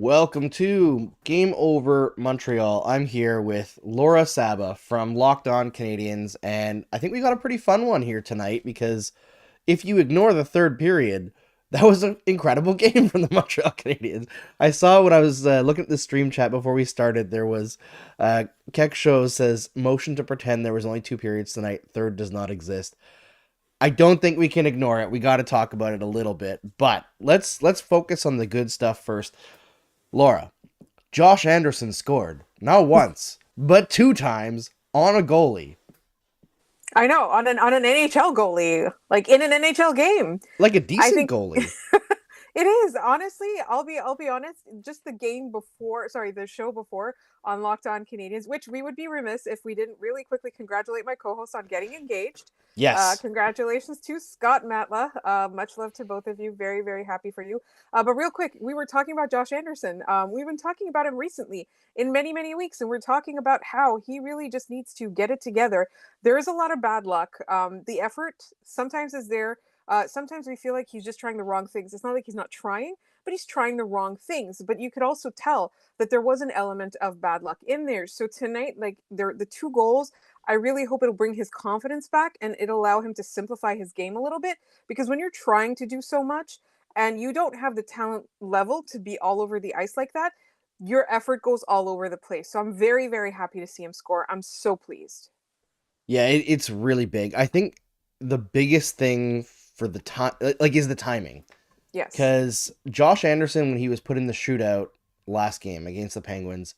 Welcome to Game Over Montreal. I'm here with Laura Saba from Locked On Canadiens, and I think we got a pretty fun one here tonight because if you ignore the third period, that was an incredible game from the Montreal Canadiens. I saw when I was looking at the stream chat before we started, there was Keck Shows says motion to pretend there was only two periods tonight. Third does not exist. I don't think we can ignore it. We got to talk about it a little bit, but let's focus on the good stuff first. Laura, Josh Anderson scored not once, but two times on a goalie. I know, on an NHL goalie, like in an NHL game. Like a I decent think goalie. it is. Honestly, I'll be honest, just the game before, sorry, the show before on Locked On Canadians, which we would be remiss if we didn't really quickly congratulate my co-host on getting engaged. Yes. Congratulations to Scott Matla. Much love to both of you. Very, very happy for you. But real quick, we were talking about Josh Anderson. We've been talking about him recently in many, many weeks, and we're talking about how he really just needs to get it together. There is a lot of bad luck. The effort sometimes is there. Sometimes we feel like he's just trying the wrong things. It's not like he's not trying, but he's trying the wrong things. But you could also tell that there was an element of bad luck in there. So tonight, like the two goals, I really hope it'll bring his confidence back and it'll allow him to simplify his game a little bit. Because when you're trying to do so much and you don't have the talent level to be all over the ice like that, your effort goes all over the place. So I'm very, very happy to see him score. I'm so pleased. Yeah, it's really big. I think the biggest thing for the time, like, is the timing. Yes. Because Josh Anderson, when he was put in the shootout last game against the Penguins,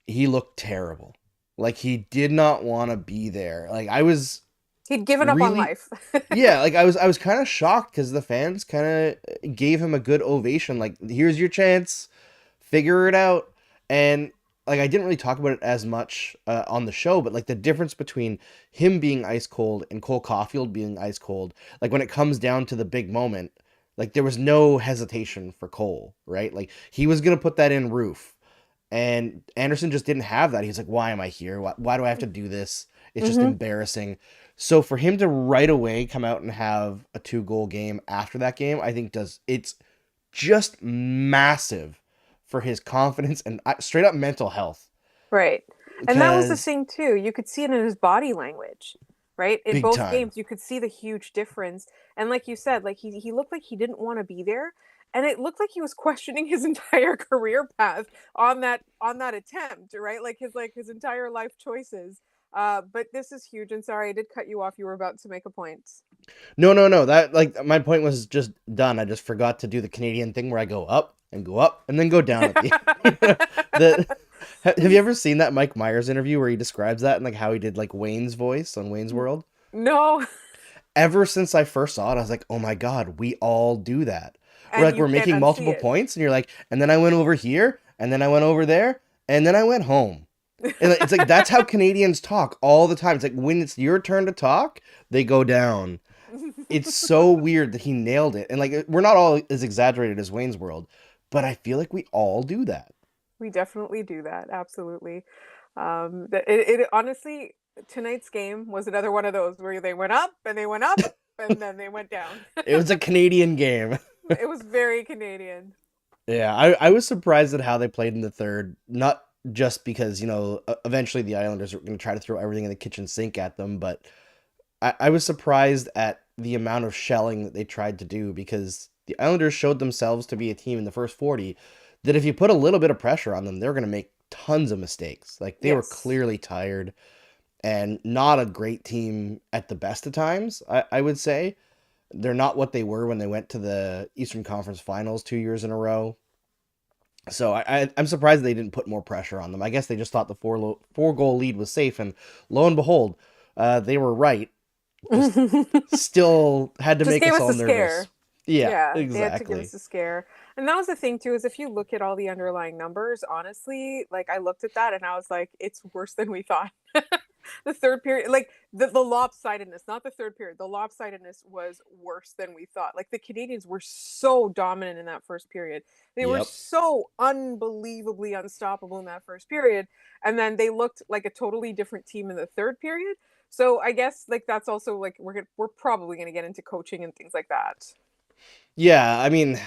he looked terrible. Like, he did not want to be there. Like, I was He'd given up on really, life. yeah, like I was kind of shocked because the fans kind of gave him a good ovation. Like, here's your chance, figure it out. And like, I didn't really talk about it as much on the show, but like the difference between him being ice cold and Cole Caulfield being ice cold, like when it comes down to the big moment, like there was no hesitation for Cole, right? Like he was gonna put that in roof, and Anderson just didn't have that. He's like, why am I here? Why do I have to do this? It's just Mm-hmm. embarrassing. So for him to right away come out and have a two-goal game after that game, I think does it's just massive for his confidence and straight up mental health. Right. And that was the Because thing too. You could see it in his body language, right? In big both time. games, you could see the huge difference. And like you said, like he looked like he didn't want to be there. And it looked like he was questioning his entire career path on that attempt, right? Like his entire life choices. But this is huge. And sorry, I did cut you off. You were about to make a point. No, no, no. That like my point was just done. I just forgot to do the Canadian thing where I go up and then go down at the end. the Have you ever seen that Mike Myers interview where he describes that and like how he did like Wayne's voice on Wayne's World? No, Ever since I first saw it, I was like, "Oh my god, we all do that." We're and like you we're can't making unsee multiple it. points and you're like, "And then I went over here, and then I went over there, and then I went home." And it's like that's how Canadians talk all the time. It's like when it's your turn to talk, they go down. It's so weird that he nailed it. And like we're not all as exaggerated as Wayne's World, but I feel like we all do that. We definitely do that. Absolutely. It honestly, tonight's game was another one of those where they went up and they went up and then they went down. It was a Canadian game. It was very Canadian. Yeah, I was surprised at how they played in the third. Not just because, eventually the Islanders were going to try to throw everything in the kitchen sink at them, but I was surprised at the amount of shelling that they tried to do because the Islanders showed themselves to be a team in the first 40 that if you put a little bit of pressure on them, they're going to make tons of mistakes. Like they were Yes. clearly tired and not a great team at the best of times, I would say. They're not what they were when they went to the Eastern Conference Finals 2 years in a row. So I'm surprised they didn't put more pressure on them. I guess they just thought the four goal lead was safe, and lo and behold, they were right. Just still had to Just make gave us us all a nervous. scare. Yeah, Yeah, they had to give exactly. us a scare. And that was the thing too, is if you look at all the underlying numbers, honestly, like I looked at that and I was like, it's worse than we thought. The third period, like the lopsidedness, not the third period, the lopsidedness was worse than we thought. Like the Canadians were so dominant in that first period. They were Yep. so unbelievably unstoppable in that first period. And then they looked like a totally different team in the third period. So I guess like that's also like we're probably gonna get into coaching and things like that. Yeah, I mean,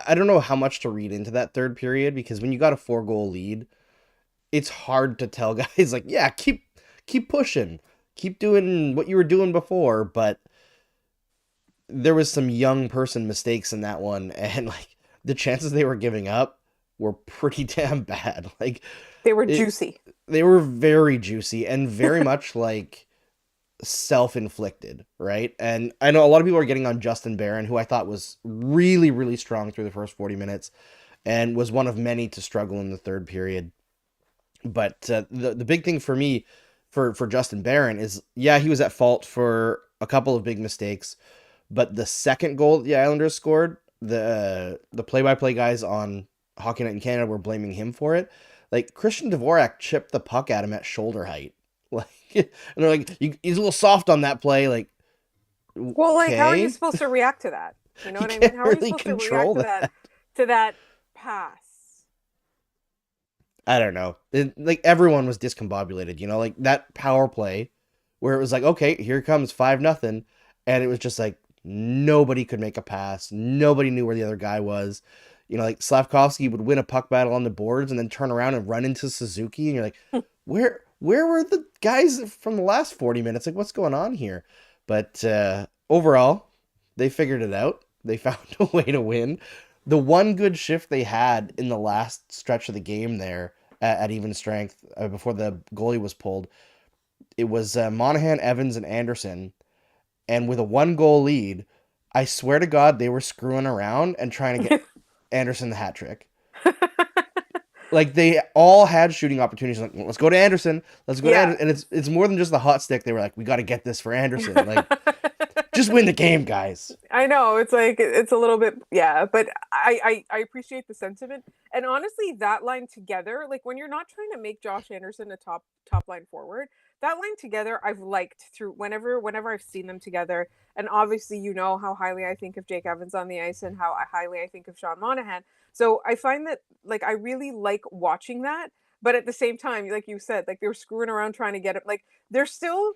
I don't know how much to read into that third period because when you got a 4 goal lead, it's hard to tell guys like, yeah, keep pushing, keep doing what you were doing before, but there was some young person mistakes in that one, and like the chances they were giving up were pretty damn bad. Like They were it, juicy. they were very juicy and very much like self-inflicted, right? And I know a lot of people are getting on Justin Barron, who I thought was really, really strong through the first 40 minutes and was one of many to struggle in the third period. But the big thing for me for Justin Barron is, yeah, he was at fault for a couple of big mistakes, but the second goal the Islanders scored, the play-by-play guys on Hockey Night in Canada were blaming him for it. Like Christian Dvorak chipped the puck at him at shoulder height. Like, and they're like, he's a little soft on that play. Like, Well, like, how are you okay, supposed to react to that? You know you what I mean? can't How are you really supposed to react control that. to that pass? I don't know. Like everyone was discombobulated, like that power play where it was like, okay, here comes 5-0, and it was just like nobody could make a pass. Nobody knew where the other guy was. Like Slavkovsky would win a puck battle on the boards and then turn around and run into Suzuki, and you're like, where were the guys from the last 40 minutes? Like, what's going on here? But overall, they figured it out. They found a way to win. The one good shift they had in the last stretch of the game there at even strength before the goalie was pulled, it was Monahan, Evans, and Anderson. And with a 1 goal lead, I swear to God, they were screwing around and trying to get Anderson the hat trick. Like they all had shooting opportunities. Like, let's go to Anderson. Let's go to Yeah. Anderson. And it's more than just the hot stick. They were like, we got to get this for Anderson. Like, just win the game, guys. I know it's like it's a little bit, yeah, but I appreciate the sentiment. And honestly, that line together, like when you're not trying to make Josh Anderson a top line forward, that line together I've liked through whenever I've seen them together. And obviously, you know how highly I think of Jake Evans on the ice and how highly I think of Sean Monahan. So I find that like I really like watching that. But at the same time, like you said, like they were screwing around trying to get it. Like they're still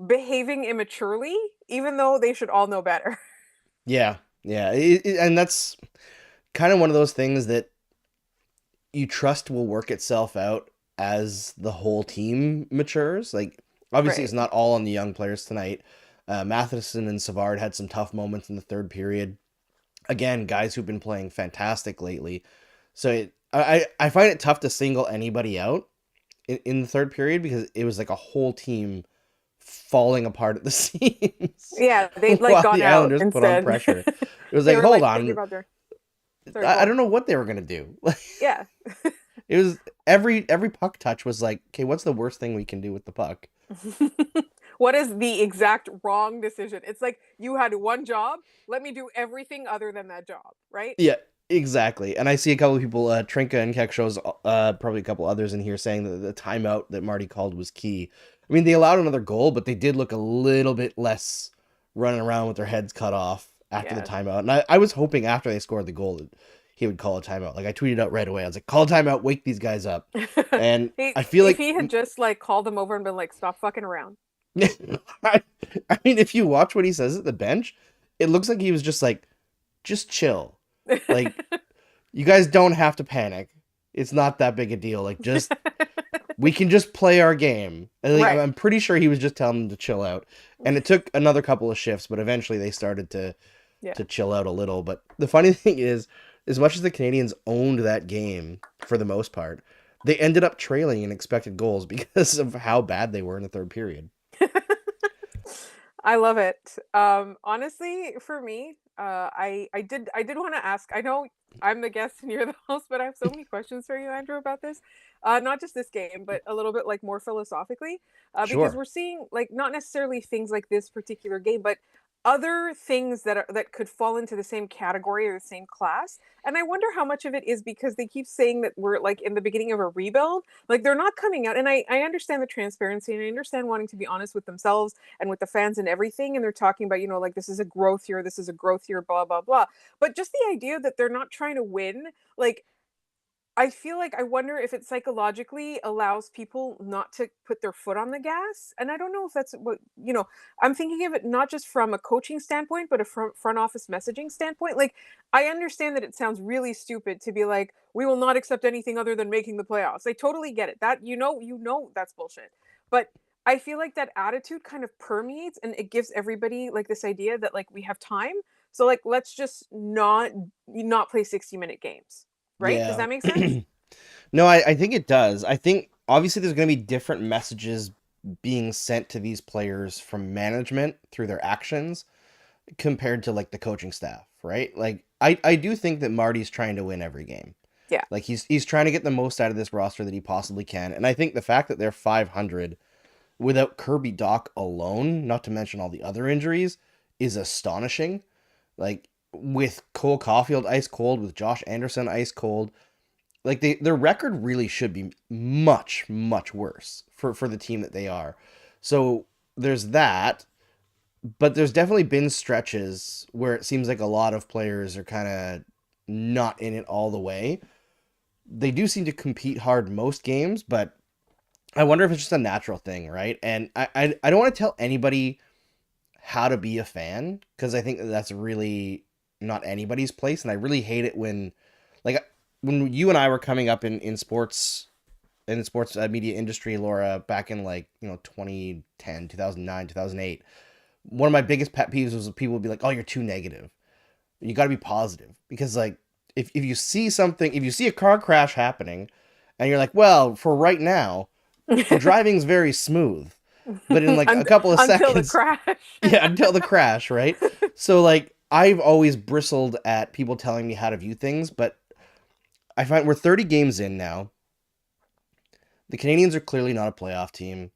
behaving immaturely, even though they should all know better. Yeah, yeah, and that's kind of one of those things that you trust will work itself out as the whole team matures. Like, obviously, it's Right. not all on the young players tonight. Matheson and Savard had some tough moments in the third period. Again, guys who've been playing fantastic lately. So I find it tough to single anybody out in the third period because it was like a whole team falling apart at the seams Yeah, they'd like while gone the out Islanders put on instead. pressure. It was They like, were hold like thinking on, about their sorry, go I on. don't know what they were gonna do. Yeah. It was every puck touch was like, okay, what's the worst thing we can do with the puck? What is the exact wrong decision? It's like you had one job, let me do everything other than that job, right? Yeah, exactly. And I see a couple of people, Trinka and Keck shows, probably a couple others in here saying that the timeout that Marty called was key. I mean, they allowed another goal, but they did look a little bit less running around with their heads cut off after the Yeah. timeout. And I was hoping after they scored the goal that he would call a timeout. Like I tweeted out right away. I was like, call a timeout, wake these guys up. And he I feel if like he had just like called them over and been like, stop fucking around. I, I mean, if you watch what he says at the bench, it looks like he was just like, just chill. Like, you guys don't have to panic. It's not that big a deal. Like, just we can just play our game. And like, Right. I'm pretty sure he was just telling them to chill out. And it took another couple of shifts, but eventually they started Yeah. to chill out a little. But the funny thing is, as much as the Canadians owned that game for the most part, they ended up trailing in expected goals because of how bad they were in the third period. I love it. Honestly, for me, I did want to ask. I know I'm the guest and you're the host, but I have so many questions for you, Andrew, about this. Not just this game, but a little bit like more philosophically, because Sure. we're seeing like not necessarily things like this particular game, but other things that could fall into the same category or the same class. And I wonder how much of it is because they keep saying that we're like in the beginning of a rebuild. Like they're not coming out, and I understand the transparency and I understand wanting to be honest with themselves and with the fans and everything. And they're talking about, like this is a growth year, this is a growth year, blah, blah, blah. But just the idea that they're not trying to win, like I feel like I wonder if it psychologically allows people not to put their foot on the gas, and I don't know if that's what I'm thinking of it not just from a coaching standpoint, but a front office messaging standpoint. Like, I understand that it sounds really stupid to be like, "We will not accept anything other than making the playoffs." I totally get it. That that's bullshit. But I feel like that attitude kind of permeates and it gives everybody like this idea that like we have time. So like let's just not play 60-minute games. Right? Does Yeah. that make sense? No, I think it does. I think obviously there's going to be different messages being sent to these players from management through their actions compared to like the coaching staff, right? Like I do think that Marty's trying to win every game. Yeah. Like he's trying to get the most out of this roster that he possibly can. And I think the fact that they're 500 without Kirby Doc alone, not to mention all the other injuries, is astonishing. Like with Cole Caulfield ice cold, with Josh Anderson ice cold, like their record really should be much much worse for the team that they are. So there's that, but there's definitely been stretches where it seems like a lot of players are kind of not in it all the way. They do seem to compete hard most games, but I wonder if it's just a natural thing, right? And I don't want to tell anybody how to be a fan because I think that's really not anybody's place, and I really hate it like when you and I were coming up in the sports media industry, Laura, back in like 2010, 2009, 2008. One of my biggest pet peeves was people would be like, "Oh, you're too negative. You got to be positive," because like if you see something, if you see a car crash happening, and you're like, "Well, for right now, the driving's very smooth," but in like a couple of Until the seconds, crash. yeah, until the crash, right? So like I've always bristled at people telling me how to view things, but I find we're 30 games in now. The Canadiens are clearly not a playoff team.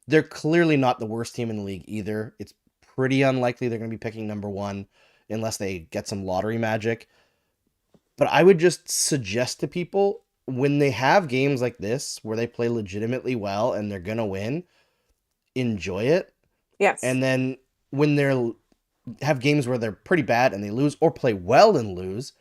They're clearly not the worst team in the league either. It's pretty unlikely they're going to be picking number one unless they get some lottery magic. But I would just suggest to people when they have games like this where they play legitimately well and they're going to win, enjoy it. Yes. And then when they're have games where they're pretty bad and they lose or play well and lose,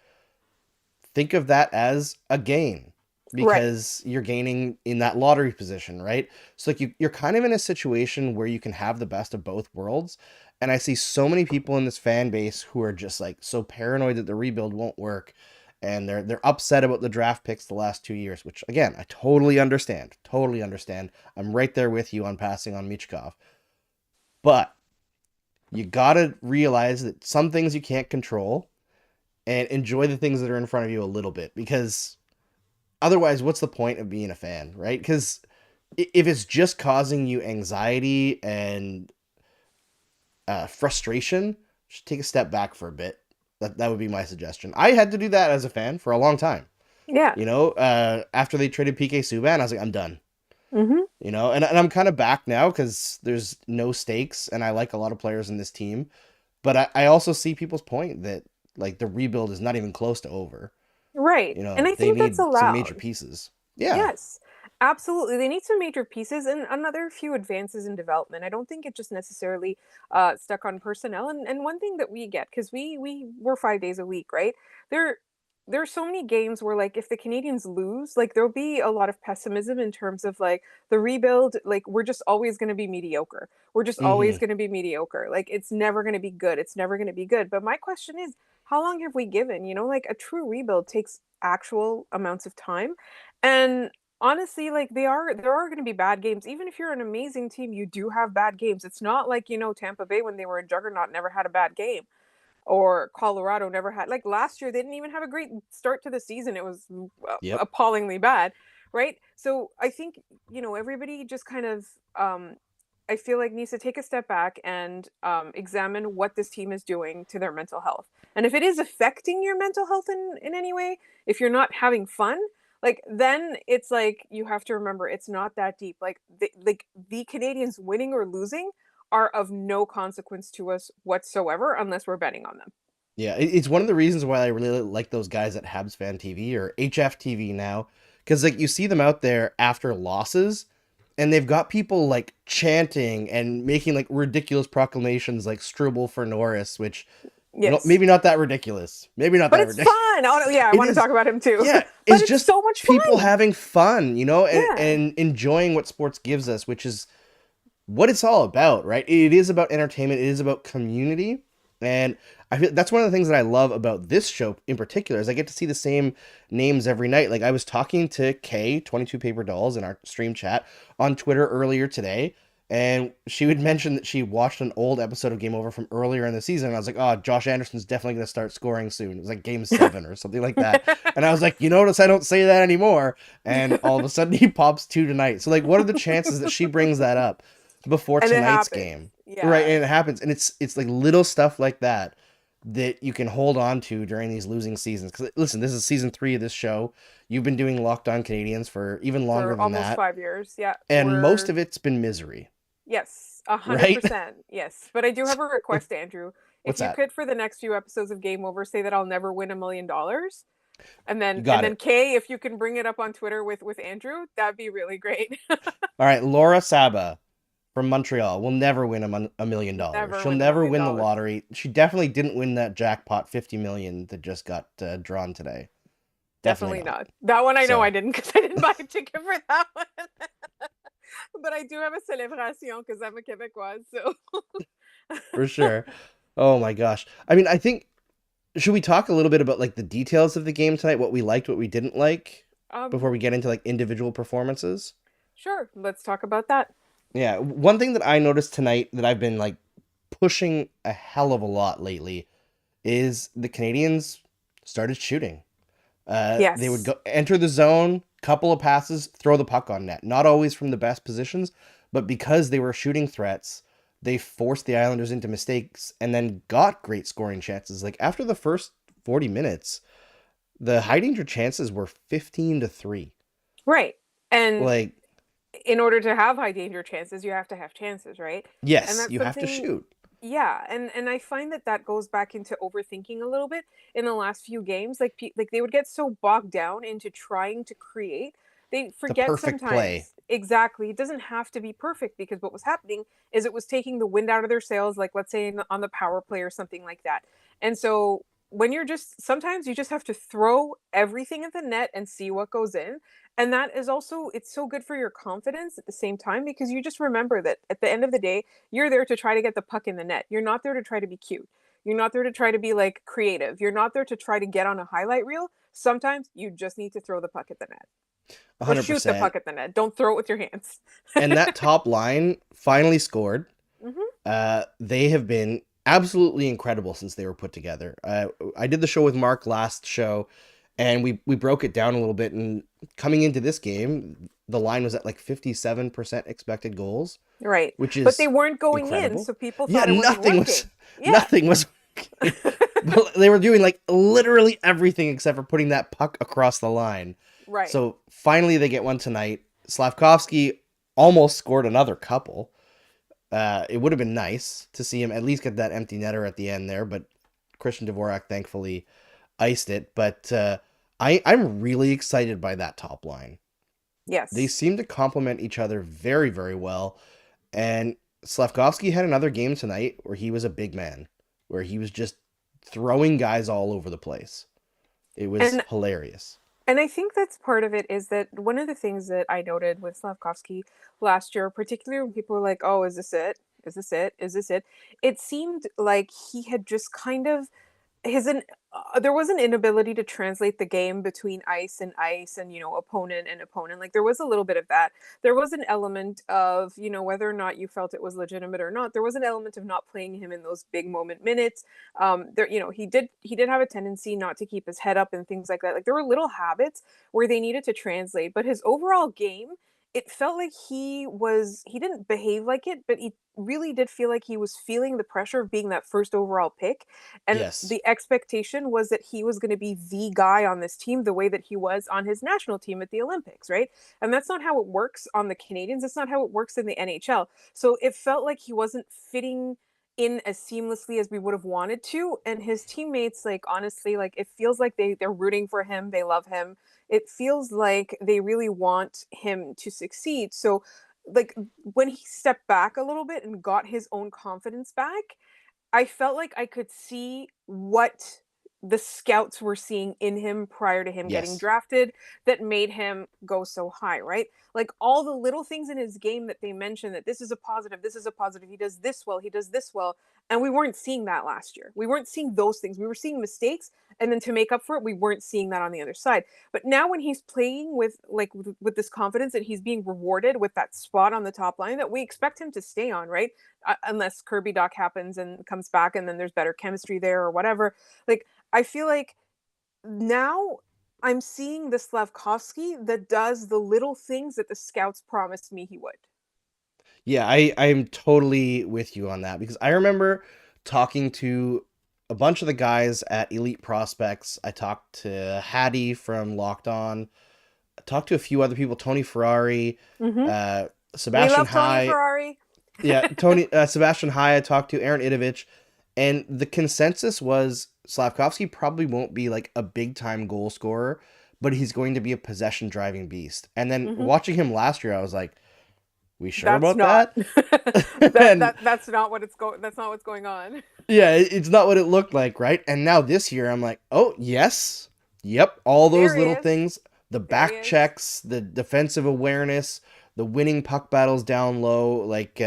think of that as a gain Right. because you're gaining in that lottery position, right? So like you're kind of in a situation where you can have the best of both worlds. And I see so many people in this fan base who are just like so paranoid that the rebuild won't work. And they're upset about the draft picks the last 2 years, which again, I totally understand. Totally understand. I'm right there with you on passing on Michkov. But you gotta realize that some things you can't control and enjoy the things that are in front of you a little bit because otherwise what's the point of being a fan, right? Because if it's just causing you anxiety and frustration, just take a step back for a bit. That would be my suggestion. I had to do that as a fan for a long time. Yeah. After they traded PK Subban, I was like, I'm done. Mhm. And I'm kind of back now because there's no stakes and I like a lot of players in this team. But I also see people's point that like the rebuild is not even close to over. Right. And I They think that's need some major allowed. pieces. Yeah. Yes. Absolutely. They need some major pieces and another few advances in development. I don't think it just necessarily stuck on personnel. And one thing that we get, because we were 5 days a week, right? There there are so many games where like if the Canadians lose, like there'll be a lot of pessimism in terms of like the rebuild, like we're just always going to be mediocre. We're just always Hmm. going to be mediocre. Like it's never going to be good. It's never going to be good. But my question is, how long have we given? Like a true rebuild takes actual amounts of time. And honestly, like there are going to be bad games. Even if you're an amazing team, you do have bad games. It's not like, Tampa Bay when they were a juggernaut never had a bad game or Colorado never had like last year they didn't even have a great start to the season. It was Yep. appallingly bad, right? So I think everybody just kind of I feel like needs to take a step back and examine what this team is doing to their mental health. And if it is affecting your mental health in any way, if you're not having fun, like then it's like you have to remember it's not that deep. Like the Canadians winning or losing are of no consequence to us whatsoever unless we're betting on them. Yeah, it's one of the reasons why I really like those guys at Habs Fan TV or HFTV now, because like you see them out there after losses, and they've got people like chanting and making like ridiculous proclamations like Struble for Norris, which Yes. Maybe not that ridiculous. Maybe not But that it's ridiculous. fun. Oh, no, yeah, I It want to is, talk about him too. yeah, But it's it's just so much people fun. having fun, Yeah. and enjoying what sports gives us, which is what it's all about, right? It is about entertainment, it is about community. And I feel that's one of the things that I love about this show in particular is I get to see the same names every night. Like I was talking to Kay, 22 Paper Dolls, in our stream chat on Twitter earlier today, and she would mention that she watched an old episode of Game Over from earlier in the season. And I was like, oh, Josh Anderson's definitely going to start scoring soon. It was like game 7 or something like that. And I was like, you notice I don't say that anymore. And all of a sudden he pops 2 tonight. So like, what are the chances that she brings that up before And it tonight's happens. game? Right, Yeah. and it happens, and it's like little stuff like that that you can hold on to during these losing seasons. Because listen, this is season 3 of this show. You've been doing Locked On Canadians for even longer For than almost that, 5 years. Yeah. and most of it's been misery, Yes, a hundred right? percent. Yes. But I do have a request, Andrew. If What's you that? could, for the next few episodes of Game Over, say that I'll never win $1 million. And You then got it. Kay, if you can bring it up on Twitter with Andrew, that'd be really great. All right, Laura Saba from Montreal will never win $1 million. Never She'll win the never million win the dollars. lottery. She definitely didn't win that jackpot 50 million that just got drawn today. Definitely Definitely not. not. That one I know I So didn't because I didn't buy a ticket for that one. But I do have a celebration because I'm a Quebecoise. So for sure. Oh my gosh. I mean, I think should we talk a little bit about like the details of the game tonight? What we liked, what we didn't like, before um, we get into like individual performances? sure, let's talk about that. Yeah, one thing that I noticed tonight that I've been like pushing a hell of a lot lately is the Canadians started shooting. They would Yes. go enter the zone, couple of passes, throw the puck on net. Not always from the best positions, but because they were shooting threats, they forced the Islanders into mistakes and then got great scoring chances. Like after the first 40 minutes, the high danger chances were 15-3. Right. And Like, in order to have high danger chances, you have to have chances, right? And yes, that's you have to something, shoot. yeah. And I find that that goes back into overthinking a little bit in the last few games. Like they would get so bogged down into trying to create, they The forget perfect play. sometimes exactly. It doesn't have to be perfect because what was happening is it was taking the wind out of their sails. Like let's say on the power play or something like that. And so when you're just sometimes you just have to throw everything at the net and see what goes in, and that is also it's so good for your confidence at the same time because you just remember that at the end of the day you're there to try to get the puck in the net. You're not there to try to be cute. You're not there to try to be like creative. You're not there to try to get on a highlight reel. Sometimes you just need to throw the puck at the net or shoot the 100%. puck at the net. Don't throw it with your hands. And that top line finally scored. Hmm. They have been absolutely incredible since they were put together. I did the show with Mark last show, and we broke it down a little bit. And coming into this game, the line was at like 57% expected goals, Right. which But they is weren't going in, incredible. so people Yeah, thought it wasn't working. Yeah. nothing was. But they were doing like literally everything except for putting that puck across the line. Right. So finally, they get one tonight. Slavkovsky almost scored another couple. It would have been nice to see him at least get that empty netter at the end there, but Christian Dvorak thankfully iced it. But I'm really excited by that top line. They Yes. seem to complement each other very, very well. And Slavkovsky had another game tonight where he was a big man, where he was just throwing guys all over the place. It was And hilarious. And I think that's part of it is that one of the things that I noted with Slavkovsky last year, particularly when people were like, "Oh, is this it? Is this it? Is this it?" It seemed like he had just kind of his an there was an inability to translate the game between ice and opponent and opponent. Like there was a little bit of that. There was an element of whether or not you felt it was legitimate or not. There was an element of not playing him in those big moment minutes. There he did have a tendency not to keep his head up and things like that. Like there were little habits where they needed to translate, but his overall game, it felt like he didn't behave like it, but he really did feel like he was feeling the pressure of being that first overall pick, and Yes, the expectation was that he was going to be the guy on this team the way that he was on his national team at the Olympics, right? And that's not how it works on the Canadians. It's not how it works in the NHL. So it felt like he wasn't fitting in as seamlessly as we would have wanted to, and his teammates, like honestly, like it feels like they're rooting for him, they love him. It feels like they really want him to succeed. So like when he stepped back a little bit and got his own confidence back, I felt like I could see what the scouts were seeing in him prior to him getting Yes. drafted that made him go so high, right? Like all the little things in his game that they mentioned that this is a positive, this is a positive, he does this well, he does this well. And we weren't seeing that last year. We weren't seeing those things. We were seeing mistakes, and then to make up for it, we weren't seeing that on the other side. But now when he's playing with this confidence and he's being rewarded with that spot on the top line that we expect him to stay on, right? Unless Kirby Doc happens and comes back and then there's better chemistry there or whatever. Like, I feel like now I'm seeing the Slavkovsky that does the little things that the scouts promised me he would. Yeah, I'm totally with you on that because I remember talking to a bunch of the guys at Elite Prospects. I talked to Hattie from Locked On. I talked to a few other people, Tony Ferrari, Mm-hmm. We Sebastian love Tony High. Ferrari. Yeah, Sebastian High. I talked to Aaron Idovich, and the consensus was Slavkovsky probably won't be like a big time goal scorer, but he's going to be a possession driving beast. And then Mm-hmm. watching him last year, I was like, we sure That's about not that? And that's not what it's going. That's not what's going on. yeah, it's not what it looked like, right? And now this year, I'm like, oh, yes. Yep. All those There he little is. things, the There he back is. checks, the defensive awareness, the winning puck battles down low. Like,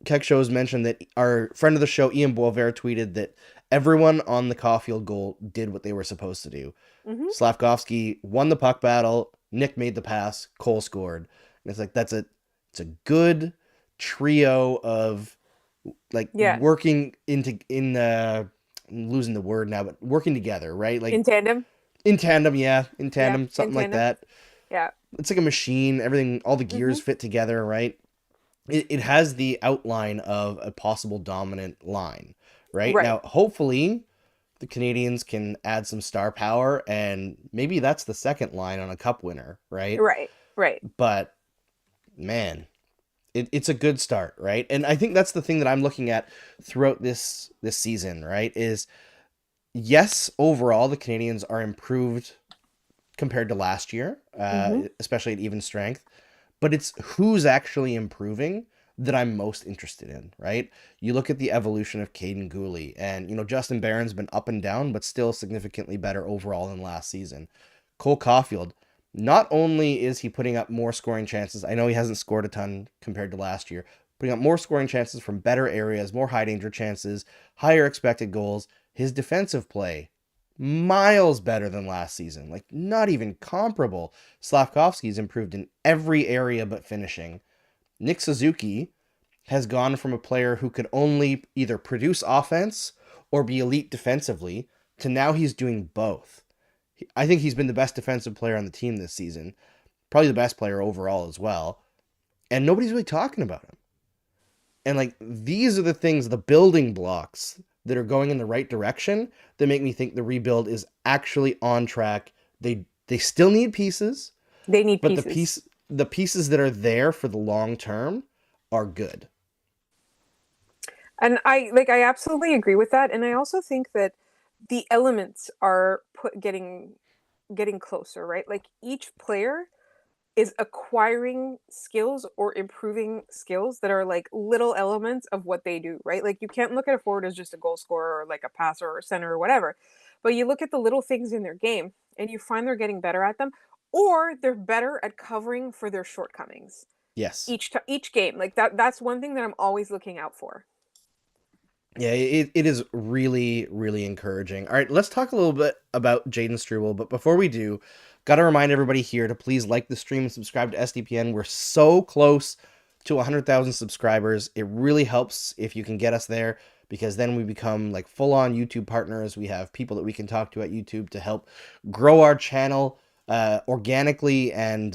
Keck Shows mentioned that our friend of the show, Ian Boisvert, tweeted that everyone on the Caulfield goal did what they were supposed to do. Mm-hmm. Slavkovsky won the puck battle. Nick made the pass. Cole scored. And it's like, it's a good trio of like Yeah. working I'm losing the word now, but working together, right? In Like tandem. in tandem, yeah, in Yeah. tandem, In something like tandem. that. Yeah. It's like a machine. Everything, all the Mm-hmm. gears fit together, right? It has the outline of a possible dominant line, right? Right. Now, hopefully, the Canadians can add some star power, and maybe that's the second line on a cup winner, right? Right. Right. But man, it's a good start, right? And I think that's the thing that I'm looking at throughout this season, right? Is yes, overall the Canadians are improved compared to last year, Mm-hmm. especially at even strength. But it's who's actually improving that I'm most interested in, right? You look at the evolution of Caden Gooley, and Justin Barron's been up and down, but still significantly better overall than last season. Cole Caulfield, not only is he putting up more scoring chances, I know he hasn't scored a ton compared to last year, putting up more scoring chances from better areas, more high danger chances, higher expected goals. His defensive play, miles better than last season, like not even comparable. Slavkovsky's improved in every area but finishing. Nick Suzuki has gone from a player who could only either produce offense or be elite defensively to now he's doing both. I think he's been the best defensive player on the team this season, probably the best player overall as well, and nobody's really talking about him. And like these are the things, the building blocks that are going in the right direction that make me think the rebuild is actually on track. They still need pieces, They need but pieces. the pieces that are there for the long term are good. And I absolutely agree with that. And I also think that the elements are getting closer, right? Like each player is acquiring skills or improving skills that are like little elements of what they do, right? Like you can't look at a forward as just a goal scorer or like a passer or a center or whatever. But you look at the little things in their game and you find they're getting better at them, or they're better at covering for their shortcomings Yes. each game. Like that's one thing that I'm always looking out for. Yeah, it is really, really encouraging. All right, let's talk a little bit about Jaden Struble. But before we do, got to remind everybody here to please like the stream and subscribe to SDPN. We're so close to 100,000 subscribers. It really helps if you can get us there because then we become like full-on YouTube partners. We have people that we can talk to at YouTube to help grow our channel organically and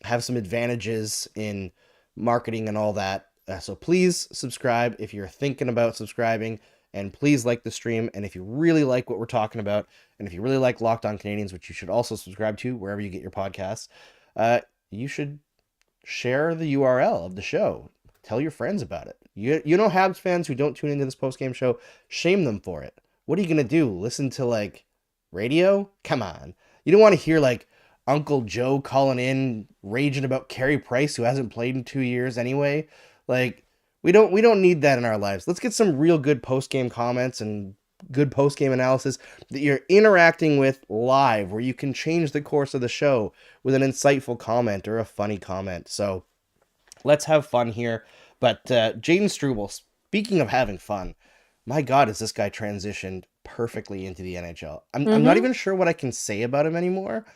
have some advantages in marketing and all that. So please subscribe if you're thinking about subscribing, and please like the stream. And if you really like what we're talking about, and if you really like Locked On Canadians, which you should also subscribe to wherever you get your podcasts, you should share the URL of the show. Tell your friends about it. You know Habs fans who don't tune into this post-game show, shame them for it. What are you going to do? Listen to like radio? Come on. You don't want to hear like Uncle Joe calling in raging about Carey Price who hasn't played in 2 years anyway. Like We don't need that in our lives. Let's get some real good post game comments and good post game analysis that you're interacting with live, where you can change the course of the show with an insightful comment or a funny comment. So let's have fun here. But Jaden Struble, speaking of having fun, my God, has this guy transitioned perfectly into the NHL. I'm not Mm-hmm. even sure what I can say about him anymore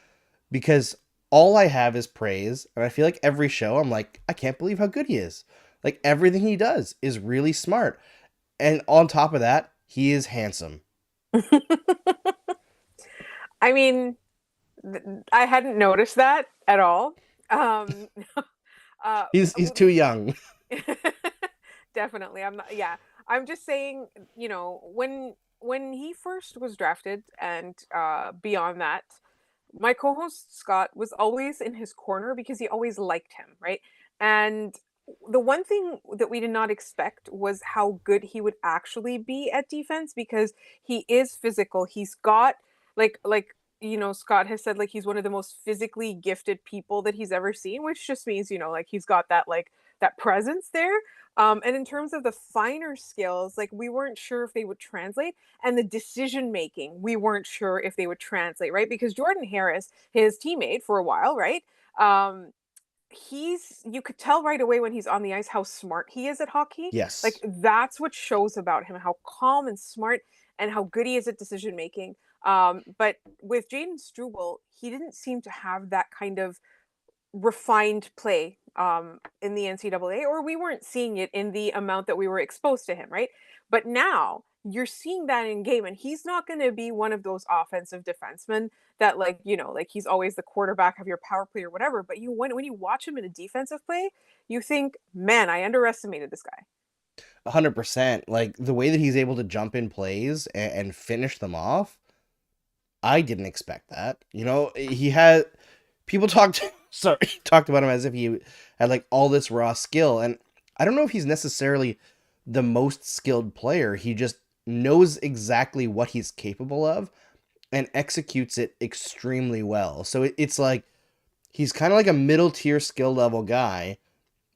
because all I have is praise. And I feel like every show I'm like, I can't believe how good he is. Like everything he does is really smart. And on top of that, he is handsome. I mean, I hadn't noticed that at all. Um, uh, He's too young. definitely. I'm not, yeah. I'm just saying, when he first was drafted and beyond that, my co-host Scott was always in his corner because he always liked him, right? And the one thing that we did not expect was how good he would actually be at defense because he is physical. He's got like Scott has said like he's one of the most physically gifted people that he's ever seen, which just means, like he's got that presence there. And in terms of the finer skills, like we weren't sure if they would translate, and the decision making, we weren't sure if they would translate, right? Because Jordan Harris, his teammate for a while, right? Um, you could tell right away when he's on the ice how smart he is at hockey. Like Yes. that's what shows about him, how calm and smart and how good he is at decision making. But with Jaden Struble, he didn't seem to have that kind of refined play in the NCAA, or we weren't seeing it in the amount that we were exposed to him, right? But now you're seeing that in game, and he's not going to be one of those offensive defensemen that, like he's always the quarterback of your power play or whatever. But when you watch him in a defensive play, you think, man, I underestimated this guy. 100%. Like the way that he's able to jump in plays and finish them off, I didn't expect that. He had people talked sorry, talked about him as if he had like all this raw skill, and I don't know if he's necessarily the most skilled player. He just knows exactly what he's capable of and executes it extremely well. So it's like he's kind of like a middle tier skill level guy,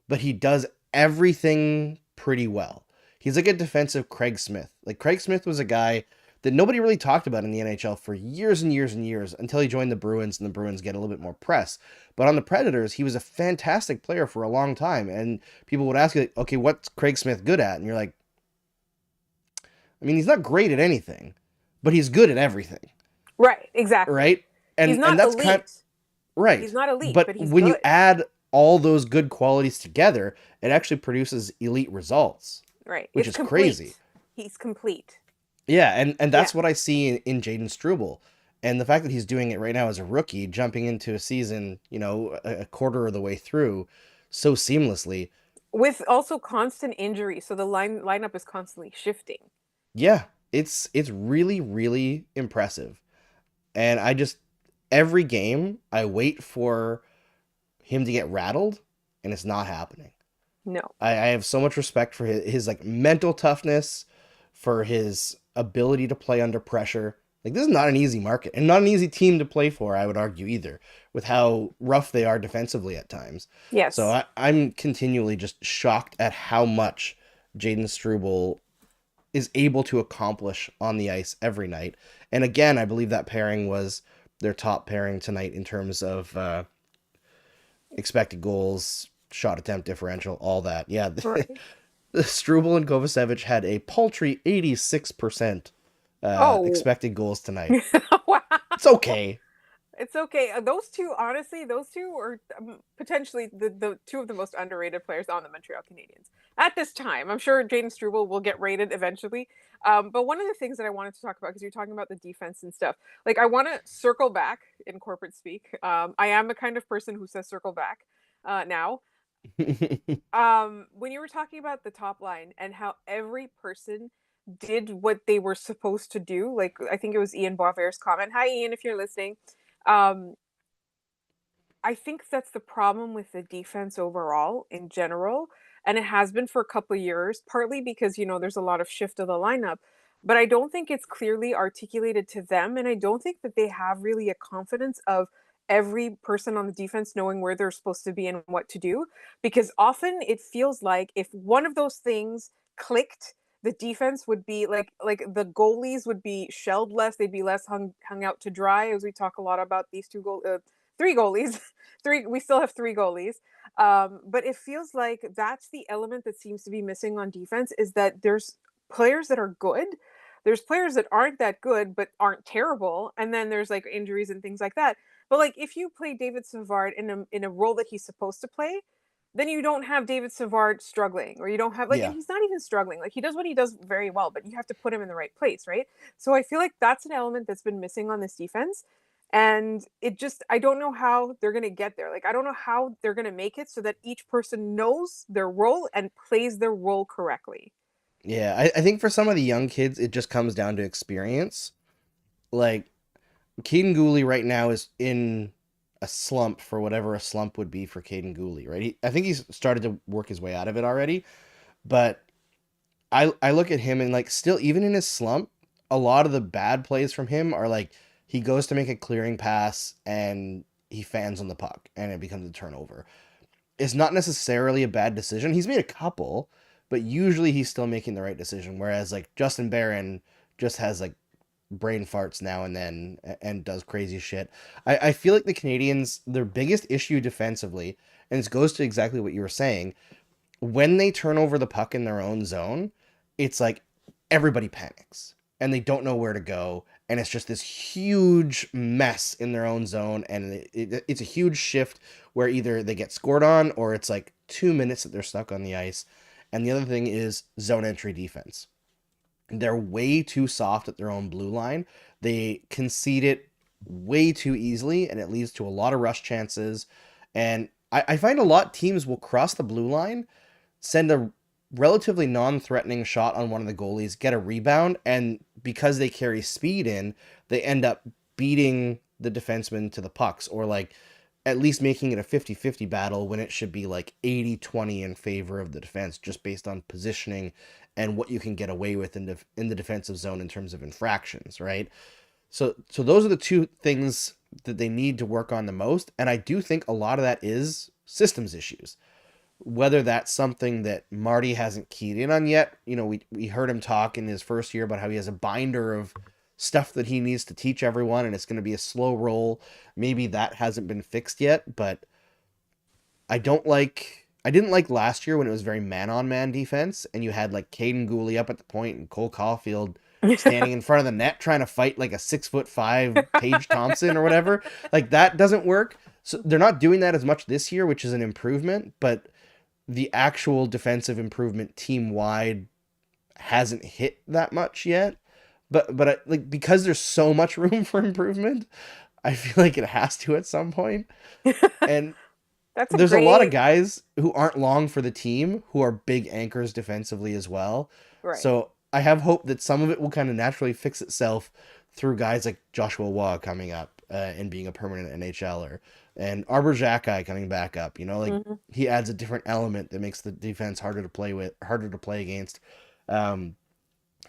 but he does everything pretty well. He's like a defensive Craig Smith. Like Craig Smith was a guy that nobody really talked about in the NHL for years and years and years until he joined the Bruins and the Bruins get a little bit more press. But on the Predators, he was a fantastic player for a long time. And people would ask you, like, okay, what's Craig Smith good at? And you're like, I mean, he's not great at anything, but he's good at everything, Right, exactly. right? He's And not that's kind elite. He's right. not elite, But but he's when you good. add all those good qualities together, it actually produces elite results, Right. which It's is crazy. complete. He's complete. Yeah, and Yeah. that's what I see in Jaden Struble. And the fact that he's doing it right now as a rookie, jumping into a season, a quarter of the way through so seamlessly. With also constant injury, so the lineup is constantly shifting. Yeah, it's really, really impressive. And every game I wait for him to get rattled, and it's not happening. No. I have so much respect for his like mental toughness, for his ability to play under pressure. Like this is not an easy market and not an easy team to play for, I would argue either, with how rough they are defensively at times. So Yes. I'm continually just shocked at how much Jaden Struble is able to accomplish on the ice every night. And again, I believe that pairing was their top pairing tonight in terms of expected goals, shot attempt differential, all that. Yeah, Right. Struble and Kovacevic had a paltry 86% Oh. expected goals tonight. Wow. It's okay. It's okay. Those two, honestly, those two are potentially the two of the most underrated players on the Montreal Canadiens at this time. I'm sure Jaden Struble will get rated eventually. But one of the things that I wanted to talk about, because you're talking about the defense and stuff, like I want to circle back in corporate speak. I am the kind of person who says circle back now. When you were talking about the top line and how every person did what they were supposed to do, like I think it was Ian Boisvert's comment. Hi, Ian, if you're listening. Um, I think that's the problem with the defense overall in general, and it has been for a couple of years, partly because, there's a lot of shift of the lineup, but I don't think it's clearly articulated to them, and I don't think that they have really a confidence of every person on the defense knowing where they're supposed to be and what to do, because often it feels like if one of those things clicked, the defense would be like the goalies would be shelled less, they'd be less hung out to dry, as we talk a lot about these three goalies. Three, we still have three goalies. But it feels like that's the element that seems to be missing on defense, is that there's players that are good, there's players that aren't that good but aren't terrible, and then there's like injuries and things like that. But like if you play David Savard in a role that he's supposed to play, then you don't have David Savard struggling, or you don't have like, and Yeah. he's not even struggling. Like he does what he does very well, but you have to put him in the right place, right? So I feel like that's an element that's been missing on this defense. And it just, I don't know how they're going to get there. Like, I don't know how they're going to make it so that each person knows their role and plays their role correctly. Yeah, I think for some of the young kids, it just comes down to experience. Like, Caden Gooley right now is in a slump for whatever a slump would be for Caden Gooley, right? I think he's started to work his way out of it already, but I look at him and like still even in his slump, a lot of the bad plays from him are like he goes to make a clearing pass and he fans on the puck and it becomes a turnover. It's not necessarily a bad decision. He's made a couple, but usually he's still making the right decision. Whereas like Justin Barron just has like brain farts now and then and does crazy shit. I feel like the Canadians, their biggest issue defensively, and this goes to exactly what you were saying, when they turn over the puck in their own zone, it's like everybody panics and they don't know where to go. And it's just this huge mess in their own zone. And it's a huge shift where either they get scored on or it's like 2 minutes that they're stuck on the ice. And the other thing is zone entry defense. They're way too soft at their own blue line. They concede it way too easily, and it leads to a lot of rush chances. And I find a lot of teams will cross the blue line, send a relatively non-threatening shot on one of the goalies, get a rebound, and because they carry speed in, they end up beating the defenseman to the pucks, or like at least making it a 50-50 battle when it should be like 80-20 in favor of the defense, just based on positioning and what you can get away with in the defensive zone in terms of infractions, right? So those are the two things that they need to work on the most, and I do think a lot of that is systems issues. Whether that's something that Marty hasn't keyed in on yet. You know, we heard him talk in his first year about how he has a binder of stuff that he needs to teach everyone, and it's going to be a slow roll. Maybe that hasn't been fixed yet, but I didn't like last year when it was very man-on-man defense, and you had like Caden Gooley up at the point and Cole Caulfield standing in front of the net trying to fight like a 6'5" Paige Thompson or whatever. Like that doesn't work. So they're not doing that as much this year, which is an improvement, but the actual defensive improvement team wide hasn't hit that much yet. But like because there's so much room for improvement, I feel like it has to at some point. And That's a there's a lot of great, guys who aren't long for the team who are big anchors defensively as well. right. So I have hope that some of it will kind of naturally fix itself through guys like Joshua Waugh coming up and being a permanent NHLer, and Arbor Xhekaj coming back up. You know, like Hmm. he adds a different element that makes the defense harder to play with, harder to play against. Um,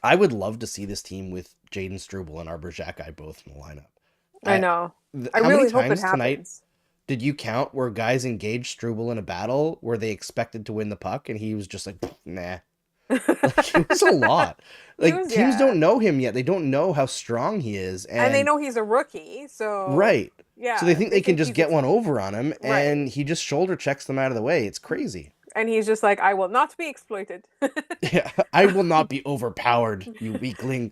I would love to see this team with Jaden Struble and Arbor Xhekaj both in the lineup. I I, know. I how many really hope it times tonight happens. did you count where guys engaged Struble in a battle where they expected to win the puck and he was just like, nah? Like it was a lot. He Like was, teams yeah. don't know him yet. They don't know how strong he is, And they and know he's a rookie, so right. So they yeah, think they they can think just he's get one over on him, right. and he just shoulder checks them out of the way. It's crazy. And he's just like, I will not be exploited. Yeah, I will not be overpowered, you weakling.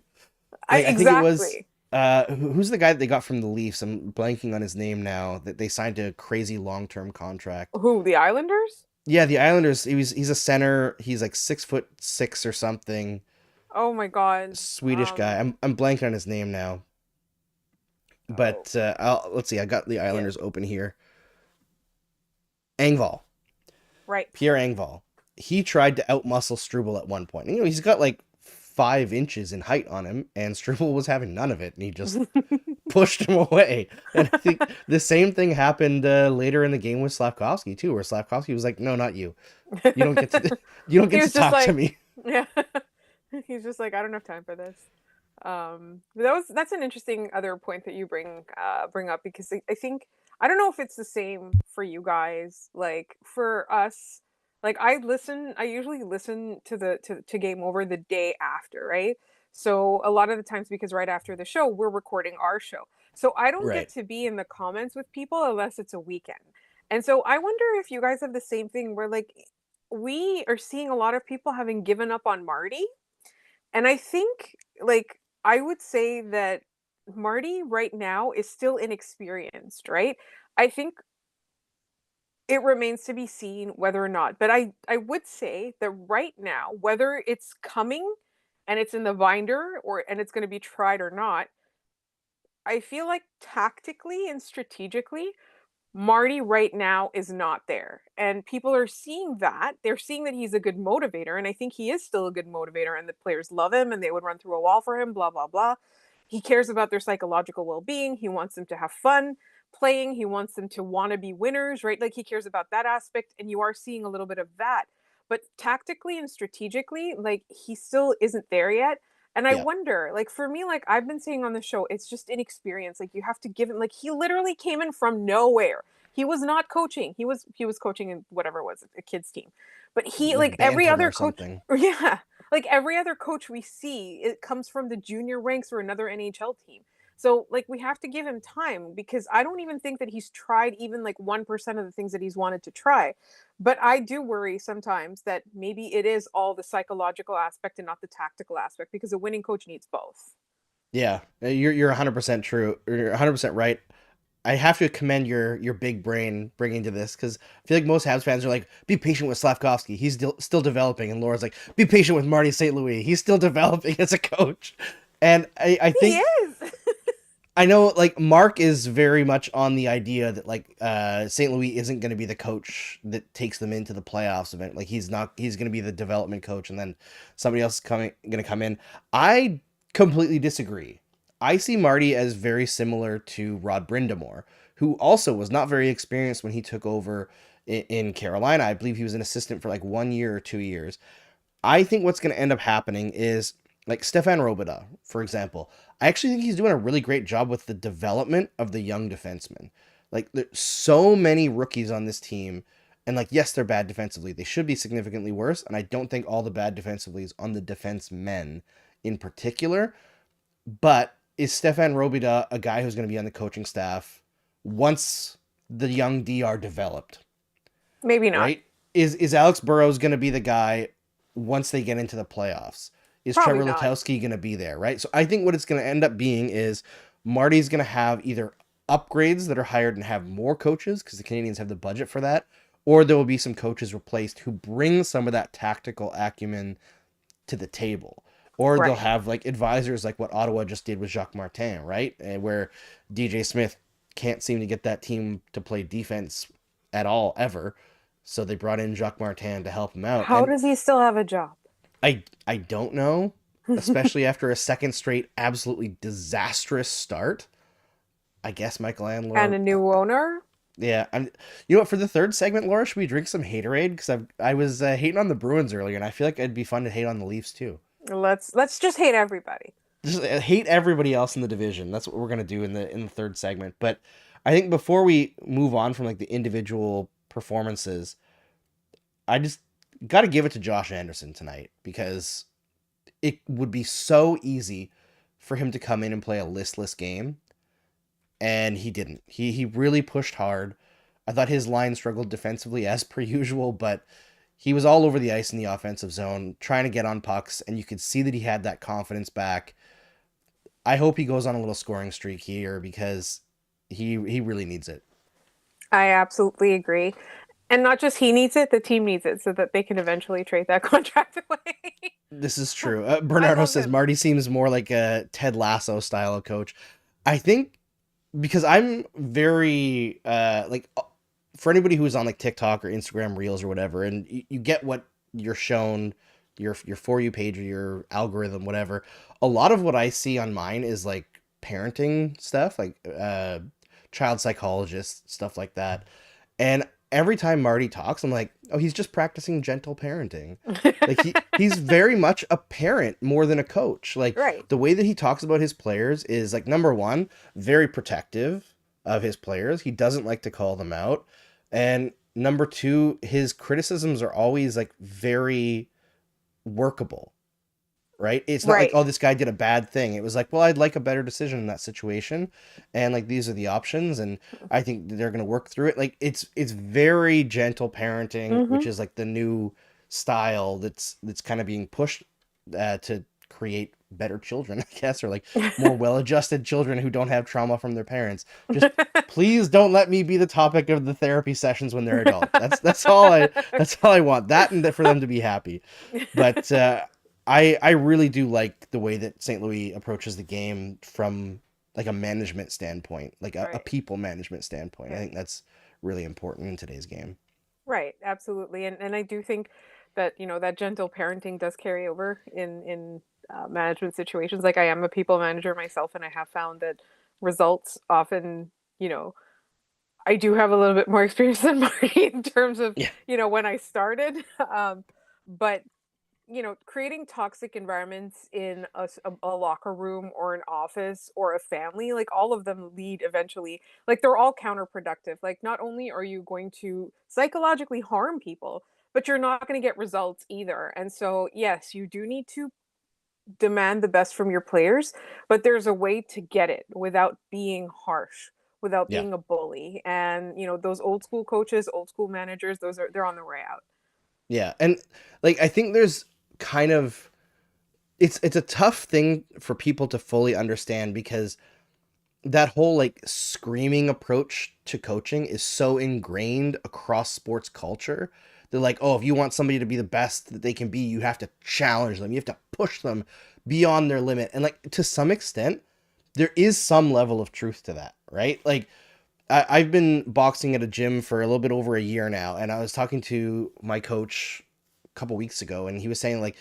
I Like I think it was exactly. who's the guy that they got from the Leafs? I'm blanking on his name now. That they signed to a crazy long-term contract. Who, the Islanders? Yeah, the Islanders. He's a center. He's like 6'6" or something. Oh my God. Swedish guy. I'm blanking on his name now. Oh, But let's see. I got the yeah, Islanders open here. Engvall, right. Pierre Engvall. He tried to outmuscle Struble at one point. You know, he's got like 5 inches in height on him, and Struble was having none of it, and he just pushed him away. And I think the same thing happened later in the game with Slavkovsky too, where Slavkovsky was like, "No, not you. You don't get to. You don't He get to was just talk to like, me." yeah. He's just like, I don't have time for this. But that's an interesting other point that you bring up, because I think I don't know if it's the same for you guys. Like for us, like I usually listen to to Game Over the day after, right? So a lot of the times because right after the show, we're recording our show. So I don't get Right. to be in the comments with people unless it's a weekend. And so I wonder if you guys have the same thing where like we are seeing a lot of people having given up on Marty. And I think like I would say that Marty right now is still inexperienced, right? I think it remains to be seen whether or not. But I would say that right now, whether it's coming and it's in the binder or and it's going to be tried or not, I feel like tactically and strategically Marty right now is not there. And people are seeing that. They're seeing that he's a good motivator. And I think he is still a good motivator. And the players love him and they would run through a wall for him, blah, blah, blah. He cares about their psychological well being. He wants them to have fun playing. He wants them to want to be winners, right? Like he cares about that aspect. And you are seeing a little bit of that. But tactically and strategically, like he still isn't there yet. And I Yeah. wonder, like for me, like I've been saying on the show, it's just inexperience. Like you have to give him like he literally came in from nowhere. He was not coaching. He was coaching in whatever it was, a kids team. But he like Like every Bantam other or coach something. yeah, like every other coach we see, it comes from the junior ranks or another NHL team. So like we have to give him time because I don't even think that he's tried even like 1% of the things that he's wanted to try. But I do worry sometimes that maybe it is all the psychological aspect and not the tactical aspect because a winning coach needs both. Yeah, you're 100% true. You're 100% right. I have to commend your big brain bringing to this because I feel like most Habs fans are like, be patient with Slavkovsky. He's still developing. And Laura's like, be patient with Marty St. Louis. He's still developing as a coach. And I He think is. I know like Mark is very much on the idea that like St. Louis isn't going to be the coach that takes them into the playoffs event. Like he's going to be the development coach and then somebody else is going to come in. I completely disagree. I see Marty as very similar to Rod Brindamore, who also was not very experienced when he took over in Carolina. I believe he was an assistant for like 1 year or 2 years. I think what's going to end up happening is like Stefan Robida, for example. I actually think he's doing a really great job with the development of the young defensemen. Like there's so many rookies on this team, and like yes, they're bad defensively. They should be significantly worse, and I don't think all the bad defensively is on the defensemen in particular. But is Stefan Robida a guy who's going to be on the coaching staff once the young D are developed? Maybe not. Right? Is Alex Burrows going to be the guy once they get into the playoffs? Is Probably Trevor not. Letowski going to be there? Right. So I think what it's going to end up being is Marty's going to have either upgrades that are hired and have more coaches because the Canadians have the budget for that, or there will be some coaches replaced who bring some of that tactical acumen to the table. Or they'll Right. have like advisors like what Ottawa just did with Jacques Martin, right? Where DJ Smith can't seem to get that team to play defense at all ever. So they brought in Jacques Martin to help him out. How And does he still have a job? I don't know, especially after a second straight absolutely disastrous start. I guess Michael And Andlor. a new owner? Yeah, I'm. You know what? For the third segment, Laura, should we drink some haterade? Because I was hating on the Bruins earlier, and I feel like it'd be fun to hate on the Leafs too. Let's just hate everybody. Just hate everybody else in the division. That's what we're gonna do in the third segment. But I think before we move on from like the individual performances, I just got to give it to Josh Anderson tonight because it would be so easy for him to come in and play a listless game, and he didn't. He really pushed hard. I thought his line struggled defensively as per usual, but he was all over the ice in the offensive zone trying to get on pucks, and you could see that he had that confidence back. I hope he goes on a little scoring streak here because he really needs it. I absolutely agree. And not just he needs it, the team needs it so that they can eventually trade that contract away. This is true. I Bernardo love says him. Marty seems more like a Ted Lasso style of coach. I think because I'm very for anybody who's on like TikTok or Instagram Reels or whatever, and you get what you're shown your for you page or your algorithm, whatever. A lot of what I see on mine is like parenting stuff, like child psychologist stuff like that. And every time Marty talks, I'm like, oh, he's just practicing gentle parenting. Like he's very much a parent more than a coach. Like Right. the way that he talks about his players is like number one, very protective. of his players. He doesn't like to call them out. And number two, his criticisms are always like very workable, right? It's not like, Right. oh, this guy did a bad thing. It was like, well, I'd like a better decision in that situation, and like these are the options, and I think they're gonna work through it. Like it's very gentle parenting, which Mm-hmm. is like the new style that's kind of being pushed to create better children, I guess, or like more well-adjusted children who don't have trauma from their parents. Just please don't let me be the topic of the therapy sessions when they're adult. That's all I want. That and for them to be happy. But I really do like the way that St. Louis approaches the game from like a management standpoint, like a Right. people management standpoint. I Right. think that's really important in today's game. Right, absolutely, and I do think that, that gentle parenting does carry over in management situations. Like, I am a people manager myself, and I have found that results often, you know, I do have a little bit more experience than Marty in terms of, Yeah. when I started. But creating toxic environments in a locker room or an office or a family, like all of them lead eventually, like they're all counterproductive. Like, not only are you going to psychologically harm people, but you're not going to get results either. And so, yes, you do need to demand the best from your players, but there's a way to get it without being harsh, without Yeah. being a bully. And, those old school coaches, old school managers, they're on their way out. Yeah. And like I think there's kind of it's a tough thing for people to fully understand because that whole like screaming approach to coaching is so ingrained across sports culture. They're like, oh, if you want somebody to be the best that they can be, you have to challenge them. You have to push them beyond their limit. And like to some extent, there is some level of truth to that, right? Like I've been boxing at a gym for a little bit over a year now, and I was talking to my coach a couple weeks ago, and he was saying like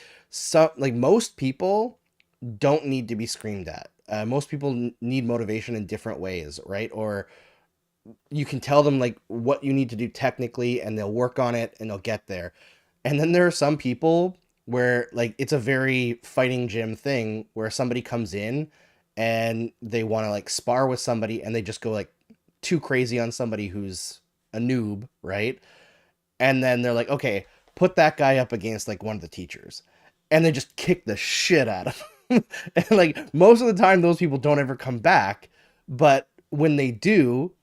most people don't need to be screamed at. Most people need motivation in different ways, right? Or you can tell them like what you need to do technically, and they'll work on it, and they'll get there. And then there are some people where like it's a very fighting gym thing where somebody comes in and they want to like spar with somebody, and they just go like too crazy on somebody who's a noob, right? And then they're like, okay, put that guy up against like one of the teachers, and they just kick the shit out of him. And like most of the time, those people don't ever come back, but when they do,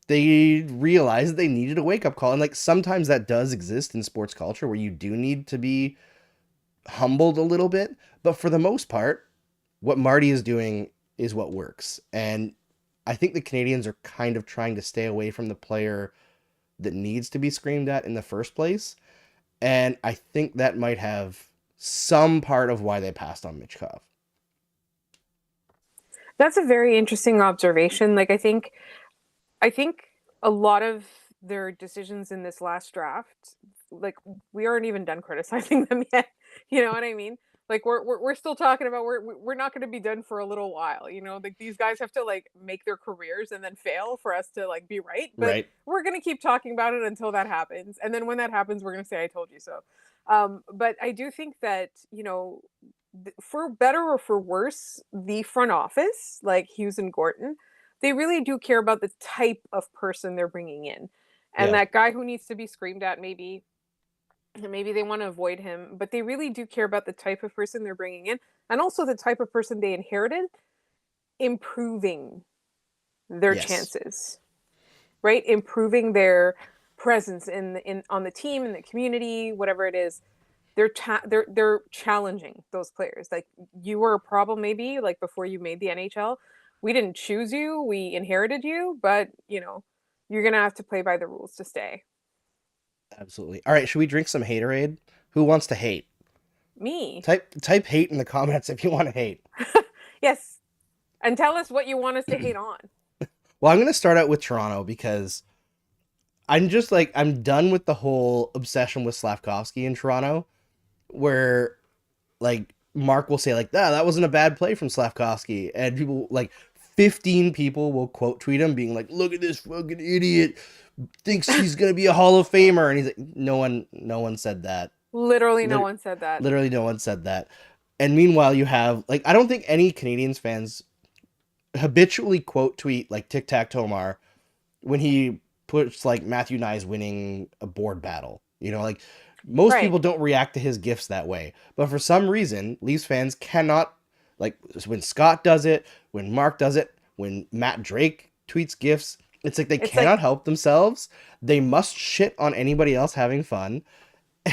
they realize that they needed a wake up call. And like sometimes that does exist in sports culture where you do need to be humbled a little bit, but for the most part, what Marty is doing is what works. And I think the Canadians are kind of trying to stay away from the player that needs to be screamed at in the first place. And I think that might have some part of why they passed on Mitchkov. That's a very interesting observation. Like, I think a lot of their decisions in this last draft, like, we aren't even done criticizing them yet. You know what I mean? Like, we're still talking about, we're not going to be done for a little while. Like, these guys have to like make their careers and then fail for us to like be right. But Right? we're going to keep talking about it until that happens, and then when that happens, we're going to say, "I told you so." But I do think that, for better or for worse, the front office, like Hughes and Gorton, they really do care about the type of person they're bringing in. And Yeah. that guy who needs to be screamed at, maybe they want to avoid him, but they really do care about the type of person they're bringing in, and also the type of person they inherited, improving their Yes. chances, right? Improving their presence in on the team, in the community, whatever it is. They're challenging those players. Like, you were a problem maybe like before you made the NHL. We didn't choose you, we inherited you, but you're gonna have to play by the rules to stay. Absolutely. All right, should we drink some haterade? Who wants to hate? Me. Type hate in the comments if you want to hate. Yes. And tell us what you want us to hate on. Well, I'm going to start out with Toronto because I'm just like I'm done with the whole obsession with Slavkovsky in Toronto where like Mark will say like, "Ah, that wasn't a bad play from Slavkovsky." And people like 15 people will quote tweet him being like, "Look at this fucking idiot. Thinks he's going to be a Hall of Famer." And he's like, "No one said that. Literally no Lit- one said that. Literally no one said that." And meanwhile, you have like I don't think any Canadians fans habitually quote tweet like Tic Tac Tomar when he puts like Matthew Nye's winning a board battle. Like most Right. people don't react to his gifts that way, but for some reason, Leafs fans cannot, like when Scott does it, when Mark does it, when Matt Drake tweets gifts. It's like they It's like cannot help themselves. They must shit on anybody else having fun.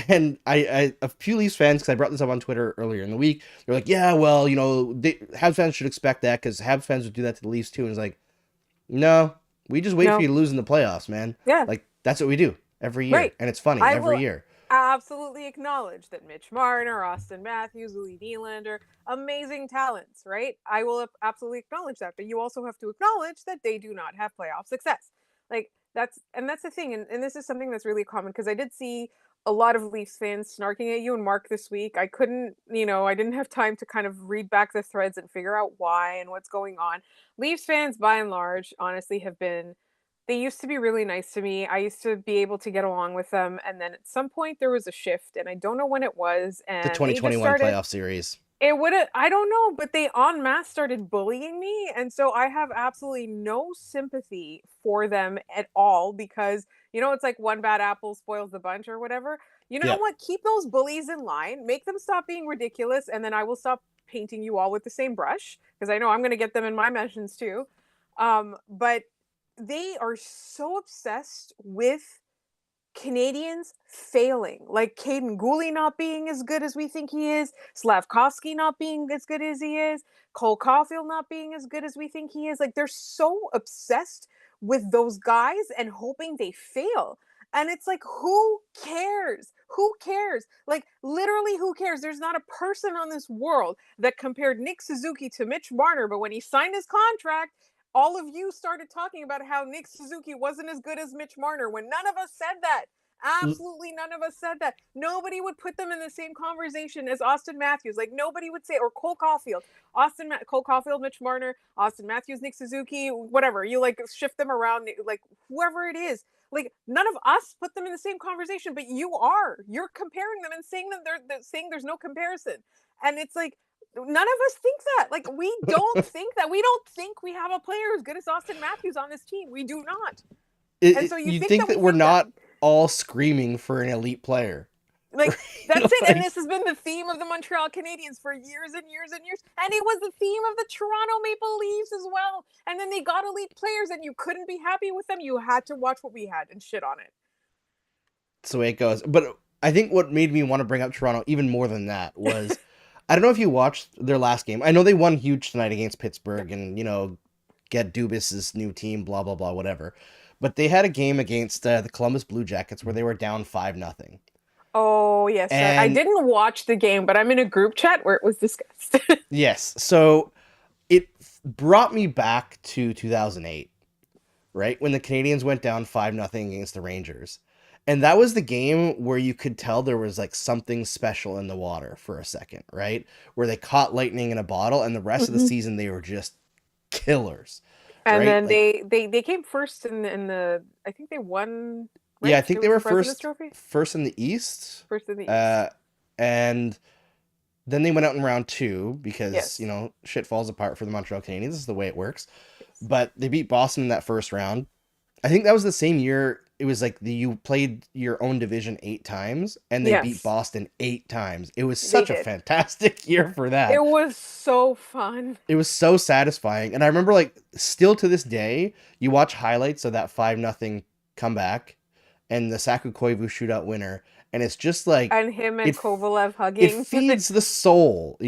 And a few Leafs fans, because I brought this up on Twitter earlier in the week, they're like, yeah, well, Habs fans should expect that because Habs fans would do that to the Leafs too. And it's like, no, we just wait for no. you to lose in the playoffs, man. Yeah. Like that's what we do every year, Right. and it's funny I every will year. absolutely acknowledge that Mitch Marner, Austin Matthews, Louis Nylander, amazing talents, right? I will absolutely acknowledge that, but you also have to acknowledge that they do not have playoff success. Like that's the thing, and this is something that's really common because I did see a lot of Leafs fans snarking at you and Mark this week. I couldn't, I didn't have time to kind of read back the threads and figure out why and what's going on. Leafs fans, by and large, honestly, have been they used to be really nice to me. I used to be able to get along with them, and then at some point there was a shift, and I don't know when it was, The and they just 2021 started playoff series. it would have I don't know, but they en masse started bullying me, and so I have absolutely no sympathy for them at all because, it's like one bad apple spoils the bunch or whatever. You know Yeah. what? Keep those bullies in line, make them stop being ridiculous, and then I will stop painting you all with the same brush because I know I'm going to get them in my mentions too. But they are so obsessed with Canadians failing, like Caden Gooley not being as good as we think he is, Slavkovsky not being as good as he is, Cole Caulfield not being as good as we think he is. Like they're so obsessed with those guys and hoping they fail. And it's like, who cares? Who cares? Like, literally, who cares? There's not a person on this world that compared Nick Suzuki to Mitch Marner, but when he signed his contract, all of you started talking about how Nick Suzuki wasn't as good as Mitch Marner when none of us said that. Absolutely none of us said that. Nobody would put them in the same conversation as Austin Matthews. Like nobody would say, or Cole Caulfield, Cole Caulfield, Mitch Marner, Austin Matthews, Nick Suzuki, whatever. You like shift them around, like whoever it is. Like none of us put them in the same conversation, but you are. You're comparing them and saying that they're saying there's no comparison, and it's like none of us think that. Like we don't think that. We don't think we have a player as good as Austin Matthews on this team. We do not. And so you You'd think think that we that we're think that. not all screaming for an elite player. Like You know, that's it. And like, this has been the theme of the Montreal Canadiens for years and years and years. And it was the theme of the Toronto Maple Leafs as well. And then they got elite players and you couldn't be happy with them. You had to watch what we had and shit on it. that's the way it goes. But I think what made me want to bring up Toronto even more than that was I don't know if you watched their last game. I know they won huge tonight against Pittsburgh and, get Dubas's new team, blah, blah, blah, whatever. But they had a game against the Columbus Blue Jackets where they were down 5-0. Oh, yes. I And didn't watch the game, but I'm in a group chat where it was discussed. yes, so it brought me back to 2008, right? When the Canadians went down 5-0 against the Rangers. And that was the game where you could tell there was like something special in the water for a second, right? Where they caught lightning in a bottle and the rest of the Mhm. season they were just killers, And right? then Like they came first in the I think they won, yeah, I right? think It they was were the President's first Trophy? first in the East. First in the Uh East. and then they went out in round 2 because, Yes. shit falls apart for the Montreal Canadiens. This is the way it works. Yes. But they beat Boston in that first round. I think that was the same year. It was like you played your own division 8 times and they beat Yes. Boston 8 times. It was They such a did. fantastic year for It that. was so fun. It was so satisfying. And I remember like still to this day, you watch highlights of that 5-0 comeback and the Saku Koivu shootout winner. And it's just like And him and it Kovalev it hugging. feeds the soul.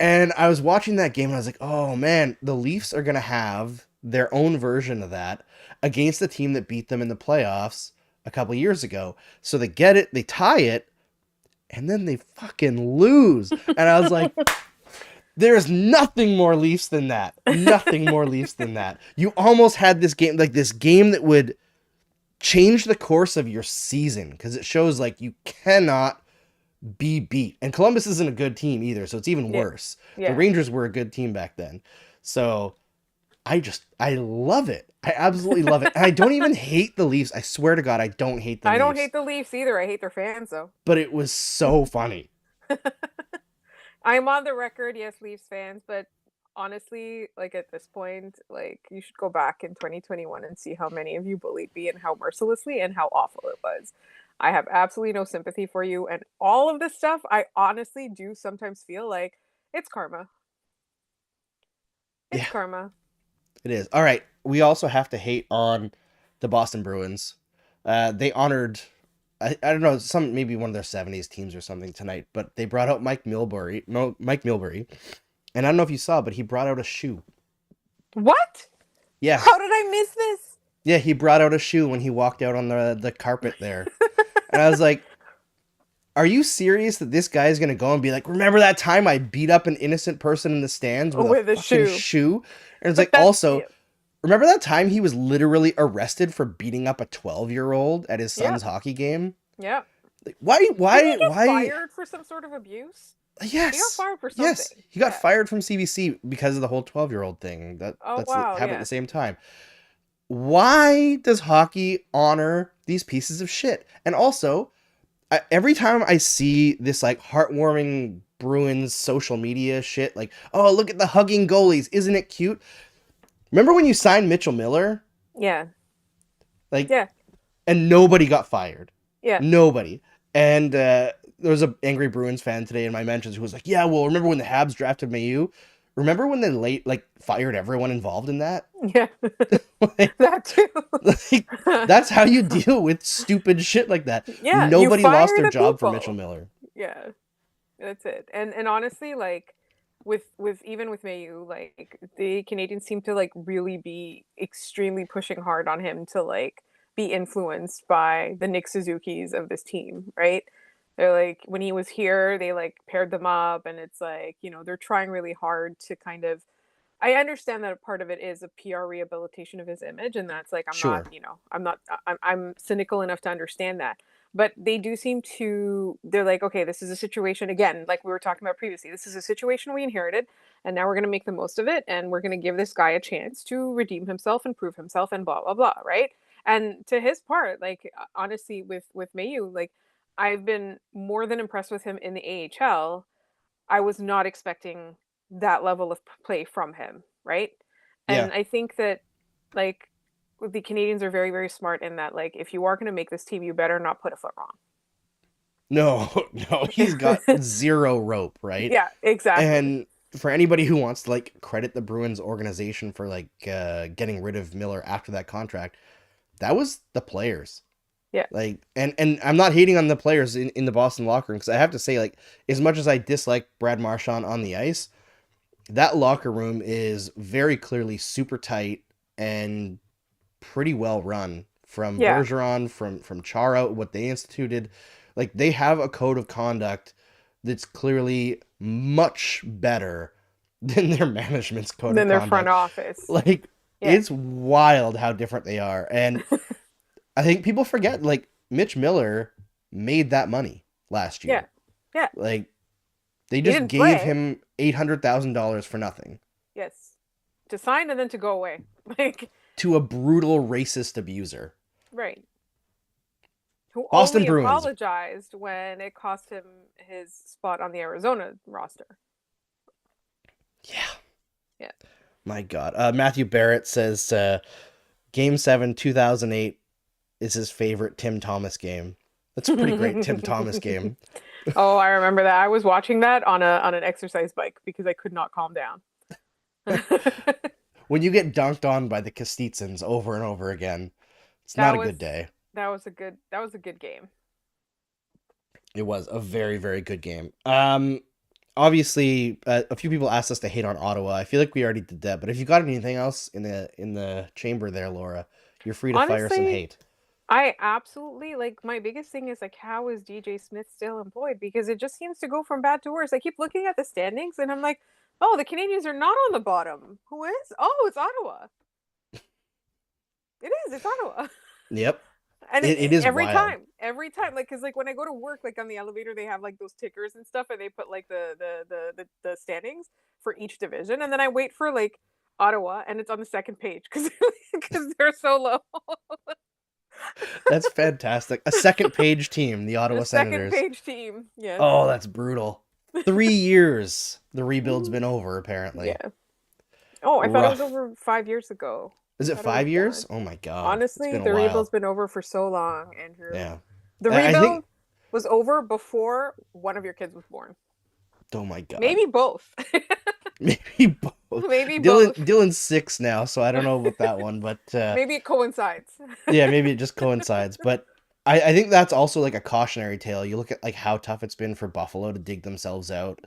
And I was watching that game and I was like, oh man, the Leafs are going to have their own version of that against the team that beat them in the playoffs a couple years ago. So they get it, they tie it, and then they fucking lose. And I was like, there's nothing more Leafs than that. Nothing more Leafs than that. You almost had this game, like this game that would change the course of your season because it shows like you cannot be beat. And Columbus isn't a good team either, so it's even Yeah. worse. The Yeah. Rangers were a good team back then. So I love it. I absolutely love it. And I don't even hate the Leafs. I swear to God, I don't hate the I don't Leafs. hate the Leafs either. I hate their fans though. But it was so funny. I'm on the record, yes, Leafs fans, but honestly, like at this point, like you should go back in 2021 and see how many of you bullied me and how mercilessly and how awful it was. I have absolutely no sympathy for you and all of this stuff. I honestly do sometimes feel like it's karma. It's Yeah, karma. it is. All right. We also have to hate on the Boston Bruins. They honored, I don't know, some maybe one of their 70s teams or something tonight, but they brought out Mike Milbury. And I don't know if you saw, but he brought out a shoe. What? Yeah. How did I miss this? Yeah, he brought out a shoe when he walked out on the carpet there. And I was like, are you serious that this guy is going to go and be like, remember that time I beat up an innocent person in the stands with a With a fucking shoe. shoe? And it's But like, that's also, yeah. remember that time he was literally arrested for beating up a 12-year-old at his Yeah. son's hockey game? Yeah. Like, why, Didn't he why, get why? fired for some sort of abuse? He got Yes. fired for Yes. something. He got Yeah. fired from CBC because of the whole 12-year-old thing. Oh That's wow, happened at yeah. the same time. Why does hockey honor these pieces of shit? And also, every time I see this like heartwarming Bruins social media shit, like, oh, look at the hugging goalies, isn't it cute? Remember when you signed Mitchell Miller? Yeah. Like, Yeah. and nobody got fired. Yeah. Nobody. And there was an angry Bruins fan today in my mentions who was like, yeah, well, remember when the Habs drafted Mayu? Remember when they fired everyone involved in that? Yeah. like, That too. like, that's how you deal with stupid shit like that. Yeah, you Nobody lost fire their the job for Mitchell people. Miller. Yeah. That's it. And honestly, like with even with Mayu, like the Canadians seem to like really be extremely pushing hard on him to like be influenced by the Nick Suzuki's of this team, right? They're like when he was here, they like paired them up and it's like, they're trying really hard to kind of I understand that a part of it is a PR rehabilitation of his image, and that's like Sure. I'm cynical enough to understand that. But they do seem to they're like, okay, this is a situation again, like we were talking about previously. This is a situation we inherited, and now we're gonna make the most of it, and we're gonna give this guy a chance to redeem himself and prove himself and blah blah blah, right? And to his part, like honestly, with Mayu, like I've been more than impressed with him in the AHL. I was not expecting that level of play from him, right? Yeah. And I think that like the Canadians are very, very smart in that like if you are going to make this team, you better not put a foot wrong. No, no, he's got zero rope, right? Yeah, exactly. And for anybody who wants to like credit the Bruins organization for like getting rid of Miller after that contract, that was the players. Yeah. Like, and I'm not hating on the players in the Boston locker room because I have to say, like, as much as I dislike Brad Marchand on the ice, that locker room is very clearly super tight and pretty well run. From Yeah. Bergeron, from Chara, what they instituted, like they have a code of conduct that's clearly much better than their management's code of Then their front conduct. office. Like Yeah. it's wild how different they are, and I think people forget like Mitch Miller made that money last Yeah. year. Yeah. Like they He just didn't gave play. him $800,000 for nothing Yes. To sign and then to go away. Like to a brutal racist abuser. right. Who Boston only Bruins. apologized when it cost him his spot on the Arizona roster. Yeah. Yeah. My God. Matthew Barrett says Game 7, 2008 is his favorite Tim Thomas game. That's a pretty great Tim Thomas game. Oh, I remember that. I was watching that on an exercise bike because I could not calm down. When you get dunked on by the Kostitsins over and over again, it's That not a was good day. that was a good game. It was a very, very good game. Obviously, a few people asked us to hate on Ottawa. I feel like we already did that, but if you got anything else in the chamber there, Laura, you're free to fire some Honestly, hate. I absolutely like my biggest thing is like how is DJ Smith still employed? Because it just seems to go from bad to worse. I keep looking at the standings and I'm like, oh, the Canadians are not on the bottom. Who is? Oh, it's Ottawa. It is. It's Ottawa. Yep, And it is wild. every time, like, cause like when I go to work, like on the elevator, they have like those tickers and stuff, and they put like the standings for each division, and then I wait for like Ottawa, and it's on the second page because they're so low. That's fantastic. A second page team, the The Ottawa second Senators. page team, yes. Oh, that's brutal. 3 years the rebuild's been over, apparently. Yeah, Oh, I thought it was Rough. over 5 years ago. Is I it thought it was 5 years? done. Oh my God. It's Honestly, been a the rebuild's while. been over for so long, Andrew. Yeah. The I think, rebuild was over before one of your kids was born. oh my God. Maybe both. Maybe both. Maybe both. Dylan's 6 now, so I don't know about that one, but Maybe it coincides. yeah, maybe it just coincides. But I think that's also like a cautionary tale. You look at like how tough it's been for Buffalo to dig themselves out.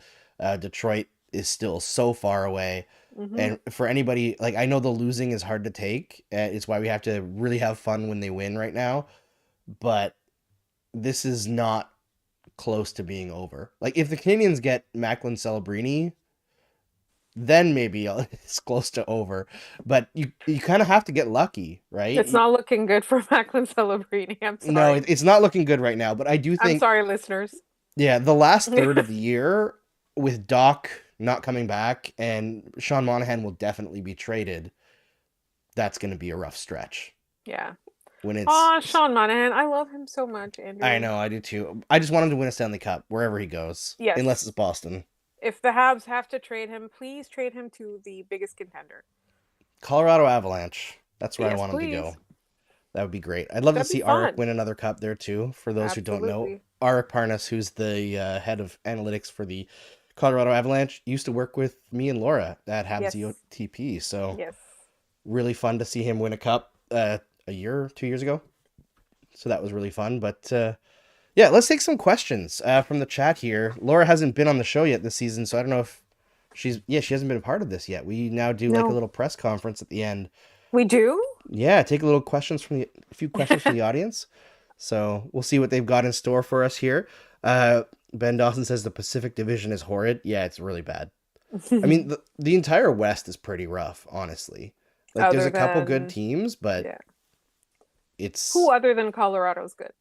Detroit is still so far away. Hmm. And for anybody, like I know the losing is hard to take. It's why we have to really have fun when they win right now. But this is not close to being over. Like if the Canadians get Macklin Celebrini, then maybe it's close to over. But you kind of have to get lucky, right? It's not looking good for Macklin Celebrini. I'm No, sorry. it's not looking good right now. But I do I'm think, sorry, listeners. yeah, the last third of the year with Doc not coming back and Sean Monahan will definitely be traded. That's going to be a rough stretch Yeah. when it's. Aw, Sean Monahan. I love him so much, I Andrew. know, I do too. I just want him to win a Stanley Cup wherever he goes, unless Yes. it's Boston. If the Habs have to trade him, please trade him to the biggest contender. Colorado Avalanche. That's where I Yes, want him to please. go. That would be great. I'd love to That'd be see Arik fun. win another cup there too. For those who don't know, Absolutely. Arik Parnas, who's the head of analytics for the Colorado Avalanche, used to work with me and Laura at Habs Yes. OTP. So Yes. really fun to see him win a cup a year, 2 years ago. So that was really fun. But yeah, let's take some questions from the chat here. Laura hasn't been on the show yet this season, so I don't know if she hasn't been a part of this yet. We now do like a No. little press conference at the end. We do? Yeah, take a few questions from the audience. So we'll see what they've got in store for us here. Ben Dawson says the Pacific Division is horrid. Yeah, it's really bad. I mean, the entire West is pretty rough, honestly. Like, there's Other a couple good than, teams, but yeah. Who it's other than Colorado's good?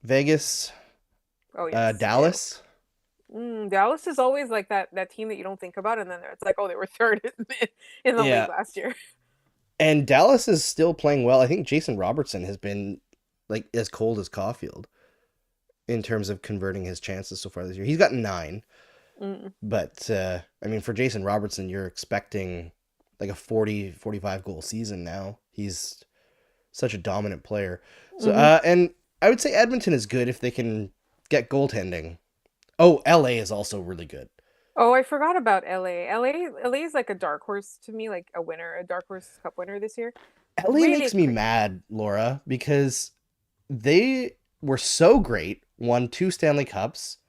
Vegas, Oh, yes. Yeah. Dallas. Dallas is always like that team that you don't think about, and then it's like, oh, they were third in the league Yeah, last year. and Dallas is still playing well. I think Jason Robertson has been like as cold as Caulfield in terms of converting his chances so far this year. He's got 9. Mm. But I mean, for Jason Robertson, you're expecting like a 40, 45 goal season now. He's such a dominant player. So, Hmm. and I would say Edmonton is good if they can get goaltending. Oh, LA is also really good. Oh, I forgot about LA. LA is like a dark horse to me, like a winner, a dark horse cup winner this year. LA Really makes me great. mad, Laura, because they were so great, won 2 Stanley Cups,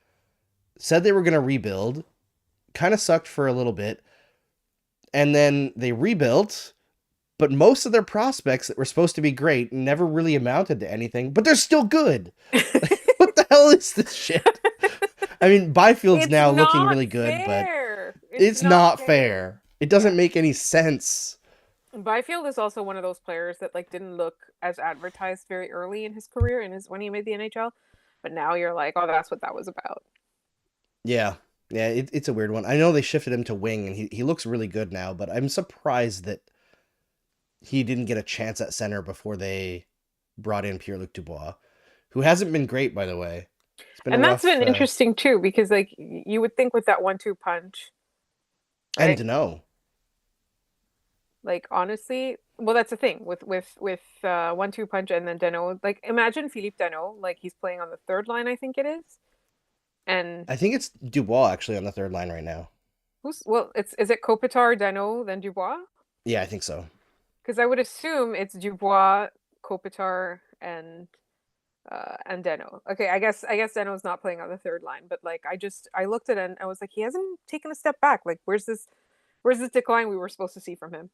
said they were going to rebuild, kind of sucked for a little bit, and then they rebuilt, but most of their prospects that were supposed to be great never really amounted to anything, but they're still good. What the hell is this shit? I mean, Byfield's It's now looking not really good, but fair. It's it's not not fair. fair. It Yeah. doesn't make any sense. Byfield is also one of those players that like didn't look as advertised very early in his career and his when he made the NHL, but now you're like, oh, that's what that was about. Yeah. Yeah, it's a weird one. I know they shifted him to wing, and he looks really good now, but I'm surprised that he didn't get a chance at center before they brought in Pierre-Luc Dubois, who hasn't been great, by the way. It's been a And that's rough been interesting too, because like you would think with that 1-2 punch, and right? Dano. Like honestly, well, that's the thing with 1-2 punch and then Dano. Like imagine Philippe Dano, like he's playing on the third line, I think it is, and I think it's Dubois actually on the third line right now. who's well, it's is it Kopitar, Dano, then Dubois? Yeah, I think so. Because I would assume it's Dubois, Kopitar, and Deno. Okay, I guess Deno's not playing on the third line, but like I looked at it and I was like, he hasn't taken a step back. Like where's this decline we were supposed to see from him?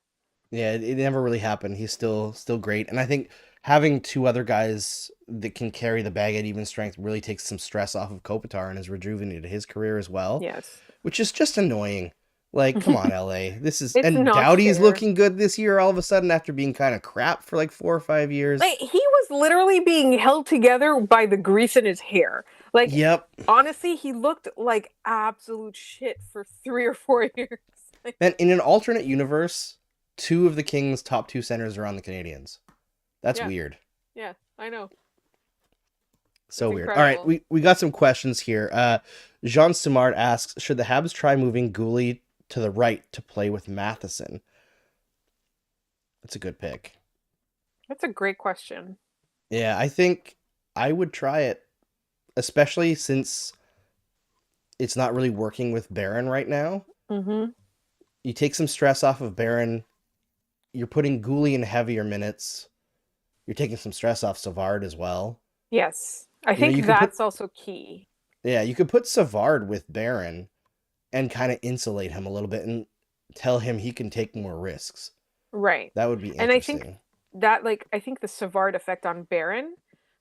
Yeah, it never really happened. He's still great, and I think having 2 other guys that can carry the bag at even strength really takes some stress off of Kopitar and has rejuvenated his career as well, Yes. which is just annoying. Like, come on, LA. This is It's and not Doughty's fair. looking good this year all of a sudden after being kind of crap for like 4 or 5 years. Like he was literally being held together by the grease in his hair. Like Yep. honestly, he looked like absolute shit for 3 or 4 years. And in an alternate universe, 2 of the Kings' top 2 centers are on the Canadiens. That's Yeah, weird. yeah, I know. So It's weird. All right, incredible. we got some questions here. Jean Simard asks, should the Habs try moving Gouli to the right to play with Matheson? That's a good pick. That's a great question. Yeah, I think I would try it, especially since it's not really working with Barron right now. Mm-hmm. You take some stress off of Barron. You're putting Gooley in heavier minutes. You're taking some stress off Savard as well. Yes. I You know, you think could put that's also key. yeah, you could put Savard with Barron and kind of insulate him a little bit and tell him he can take more risks. Right. That would be And I think interesting. that, like, I think the Savard effect on Barron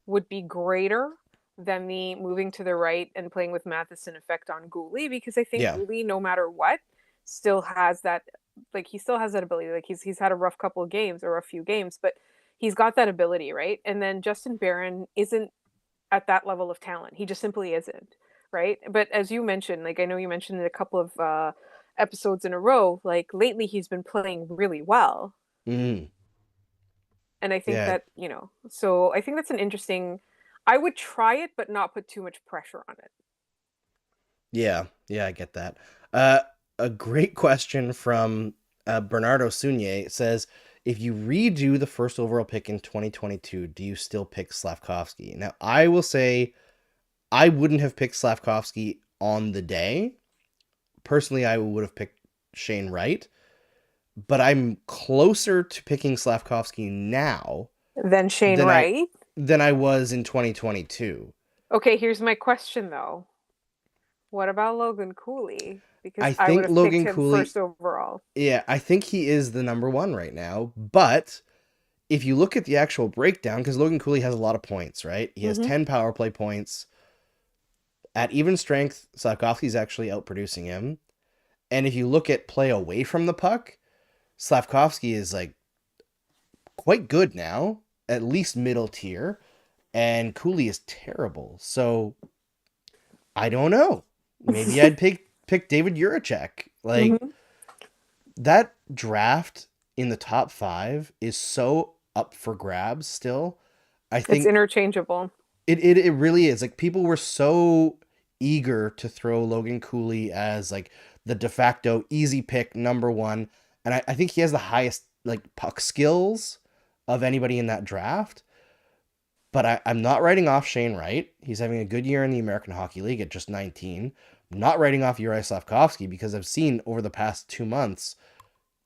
would be greater than the moving to the right and playing with Matheson effect on Gooley, because I think Yeah. Gooley, no matter what, still has that, like, he still has that ability. Like, he's had a rough couple of games or a few games, but he's got that ability, right? And then Justin Barron isn't at that level of talent. He just simply isn't, right? But as you mentioned, like, I know you mentioned it a couple of episodes in a row, like lately he's been playing really well. Mm, And I think yeah. that, so I think that's an interesting, I would try it, but not put too much pressure on it. Yeah. Yeah, I get that. Uh, a great question from Bernardo Sunier says, if you redo the first overall pick in 2022, do you still pick Slavkovsky? Now, I will say I wouldn't have picked Slavkovsky on the day. Personally, I would have picked Shane Wright, but I'm closer to picking Slavkovsky now Then Shane than I Wright. than I was in 2022. Okay, here's my question though. What about Logan Cooley? Because I I would think have picked Logan him Cooley, first overall. yeah, I think he is the number one right now. But if you look at the actual breakdown, because Logan Cooley has a lot of points, right? He has Mm-hmm. 10 power play points. At even strength, Slavkovsky's actually outproducing him. And if you look at play away from the puck, Slavkovsky is like quite good now, at least middle tier, and Cooley is terrible. So I don't know. Maybe I'd pick David Juracek. Like Mm-hmm. that draft in the top five is so up for grabs still. I It's think interchangeable. it really is. Like people were so eager to throw Logan Cooley as like the de facto easy pick number one. And I think he has the highest like puck skills of anybody in that draft. But I'm not writing off Shane Wright. He's having a good year in the American Hockey League at just 19. I'm not writing off Uri Slavkovsky because I've seen over the past 2 months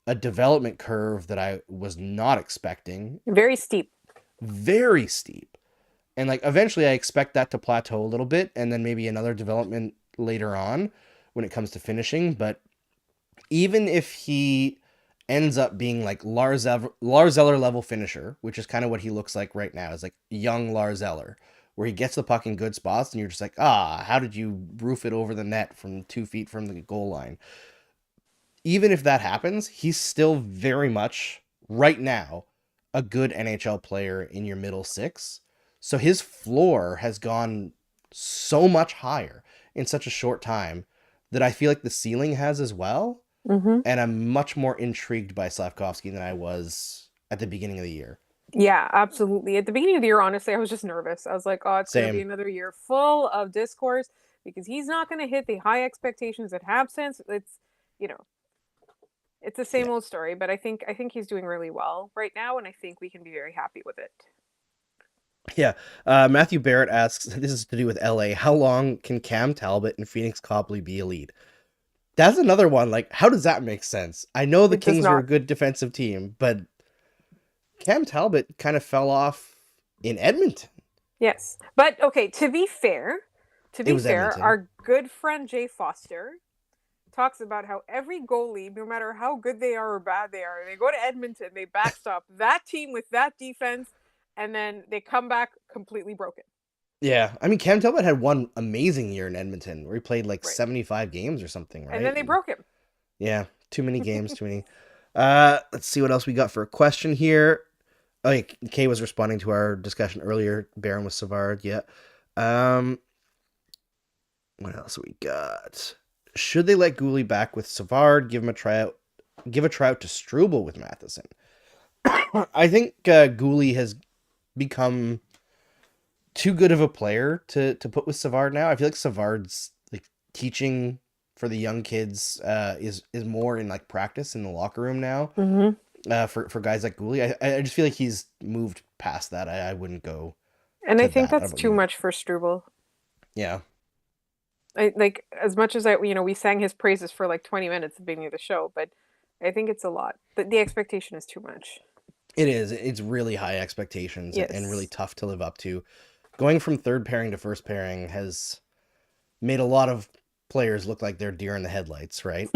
a development curve that I was not expecting. Very steep. Very steep. And like eventually I expect that to plateau a little bit and then maybe another development later on when it comes to finishing. But even if he ends up being like Lars Eller level finisher, which is kind of what he looks like right now, is like young Lars Eller, where he gets the puck in good spots and you're just like, how did you roof it over the net from 2 feet from the goal line? Even if that happens, he's still very much right now a good NHL player in your middle six. So his floor has gone so much higher in such a short time that I feel like the ceiling has as well. Mm-hmm. And I'm much more intrigued by Slavkovsky than I was at the beginning of the year. Yeah, absolutely. At the beginning of the year, honestly, I was just nervous. I was like, oh, it's going to be Same. another year full of discourse because he's not going to hit the high expectations that Habs sense. You know, it's the Yeah. same old story, but I think he's doing really well right now, and I think we can be very happy with it. Yeah. Matthew Barrett asks, this is to do with LA. How long can Cam Talbot and Phoenix Copley be elite? That's another one. Like, how does that make sense? I know the It does Kings are a not. good defensive team, but Cam Talbot kind of fell off in Edmonton. Yes. But okay, to be fair, It was Edmonton. our good friend Jay Foster talks about how every goalie, no matter how good they are or bad they are, they go to Edmonton, they backstop that team with that defense, and then they come back completely broken. Yeah. I mean, Cam Talbot had one amazing year in Edmonton where he played like Right. 75 games or something, And then right? they And broke him. yeah, too many games, too many. Let's see what else we got for a question here. Oh, yeah, Kay was responding to our discussion earlier. Baron with Savard, yeah. Um, what else we got? Should they let Gooley back with Savard? Give him a tryout. Give a tryout to Struble with Matheson. I think Gooley has become too good of a player to put with Savard now. I feel like Savard's like teaching for the young kids is more in like practice in the locker room now. Hmm. For guys like Gouli, I just feel like he's moved past that. I wouldn't go And I to think that. How that's about too you? much for Struble. Yeah, I like as much as we sang his praises for like 20 minutes at the beginning of the show, but I think it's a lot. The expectation is too much. it is. It's really high expectations and really Yes. tough to live up to. Going from third pairing to first pairing has made a lot of players look like they're deer in the headlights, right?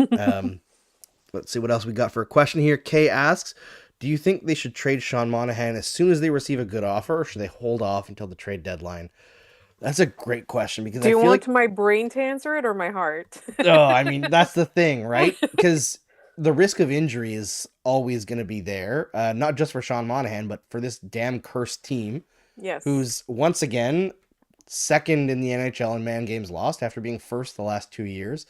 Let's see what else we got for a question here. Kay asks, do you think they should trade Sean Monahan as soon as they receive a good offer, or should they hold off until the trade deadline? That's a great question because Do I you feel want like, my brain to answer it or my heart? oh, I mean, that's the thing, right? Because the risk of injury is always going to be there, not just for Sean Monahan, but for this damn cursed team, Yes. who's once again second in the NHL in man games lost after being first the last 2 years.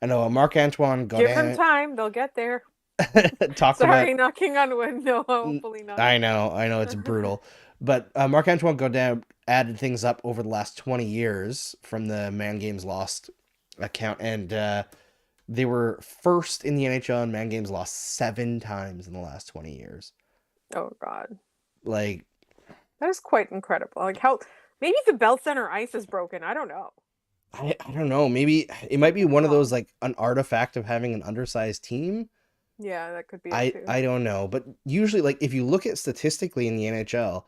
I know Marc Antoine Give them Godin time, they'll get there. talked about. Sorry, knocking on wood. No, hopefully not. I know, it's brutal, but Marc Antoine Godin added things up over the last 20 years from the man games lost account, and they were first in the NHL in man games lost 7 times in the last 20 years. Oh God. Like, That is quite incredible. Like how maybe the belt center ice is broken. I don't know. I don't know. Maybe it might be Could be one of those wrong. like an artifact of having an undersized team. Yeah, that could be it too. I don't know, but usually, like if you look at statistically in the NHL,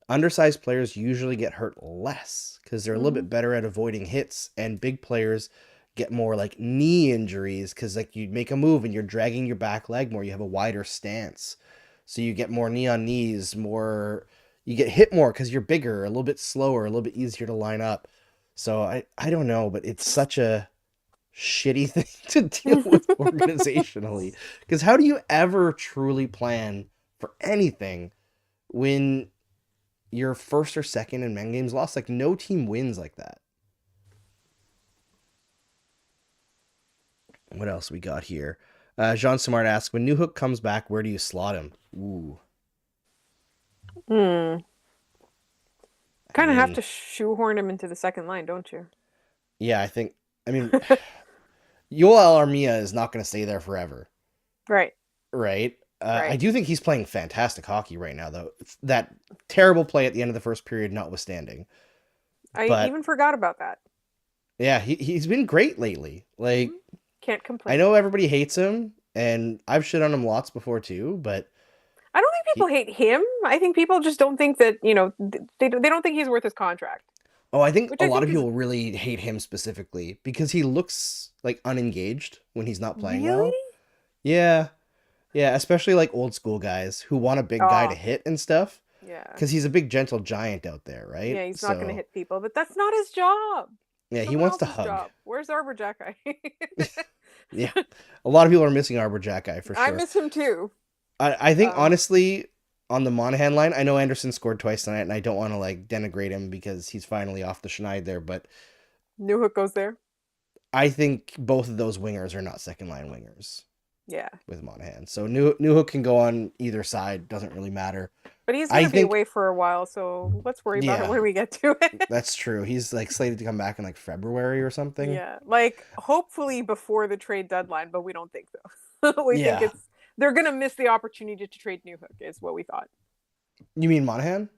undersized players usually get hurt less because they're a little Hmm. bit better at avoiding hits, and big players get more like knee injuries because like you make a move and you're dragging your back leg more. You have a wider stance, so you get more knee on knees, more you get hit more because you're bigger, a little bit slower, a little bit easier to line up. So I don't know, but it's such a shitty thing to deal with organizationally. Because how do you ever truly plan for anything when you're first or second in men games lost? Like no team wins like that. What else we got here? Jean Smart asks, when Newhook comes back, where do you slot him? Ooh, Hmm. I Kind of have mean, to shoehorn him into the second line, don't you? yeah, I think. I mean, Yoel Armia is not going to stay there forever, Right. right? I Right. do think he's playing fantastic hockey right now, though. That terrible play at the end of the first period, notwithstanding. I But even forgot about that. yeah, he's been great lately. Hmm. Like Can't I complain. know everybody hates him, and I've shit on him lots before too. But I don't think people he, hate him. I think people just don't think that, they don't think he's worth his contract, oh, I think which a I lot of think is people really hate him specifically because he looks like unengaged when he's not playing really. well. Yeah, yeah, especially like old school guys who want a big guy to Oh, hit and stuff yeah. because he's a big gentle giant out there, right? Yeah, he's not going to So hit people, but that's not his job. yeah, he Someone wants to else's hug. job. Where's Arbor Jackeye? Yeah, a lot of people are missing Arbor Jackeye for I sure. miss him too. I think Um, honestly on the Monahan line, I know Anderson scored twice tonight, and I don't want to like denigrate him because he's finally off the schneid there, but Newhook goes there. I think both of those wingers are not second line wingers Yeah, with Monahan. So Newhook can go on either side, doesn't really matter. but he's going I to be think away for a while, so let's worry about it yeah, when we get to it. that's true. He's like slated to come back in like February or something. Yeah, like hopefully before the trade deadline, but we don't think so. We think Yeah. they're going to miss the opportunity to trade Newhook, is what we thought. You mean Monahan?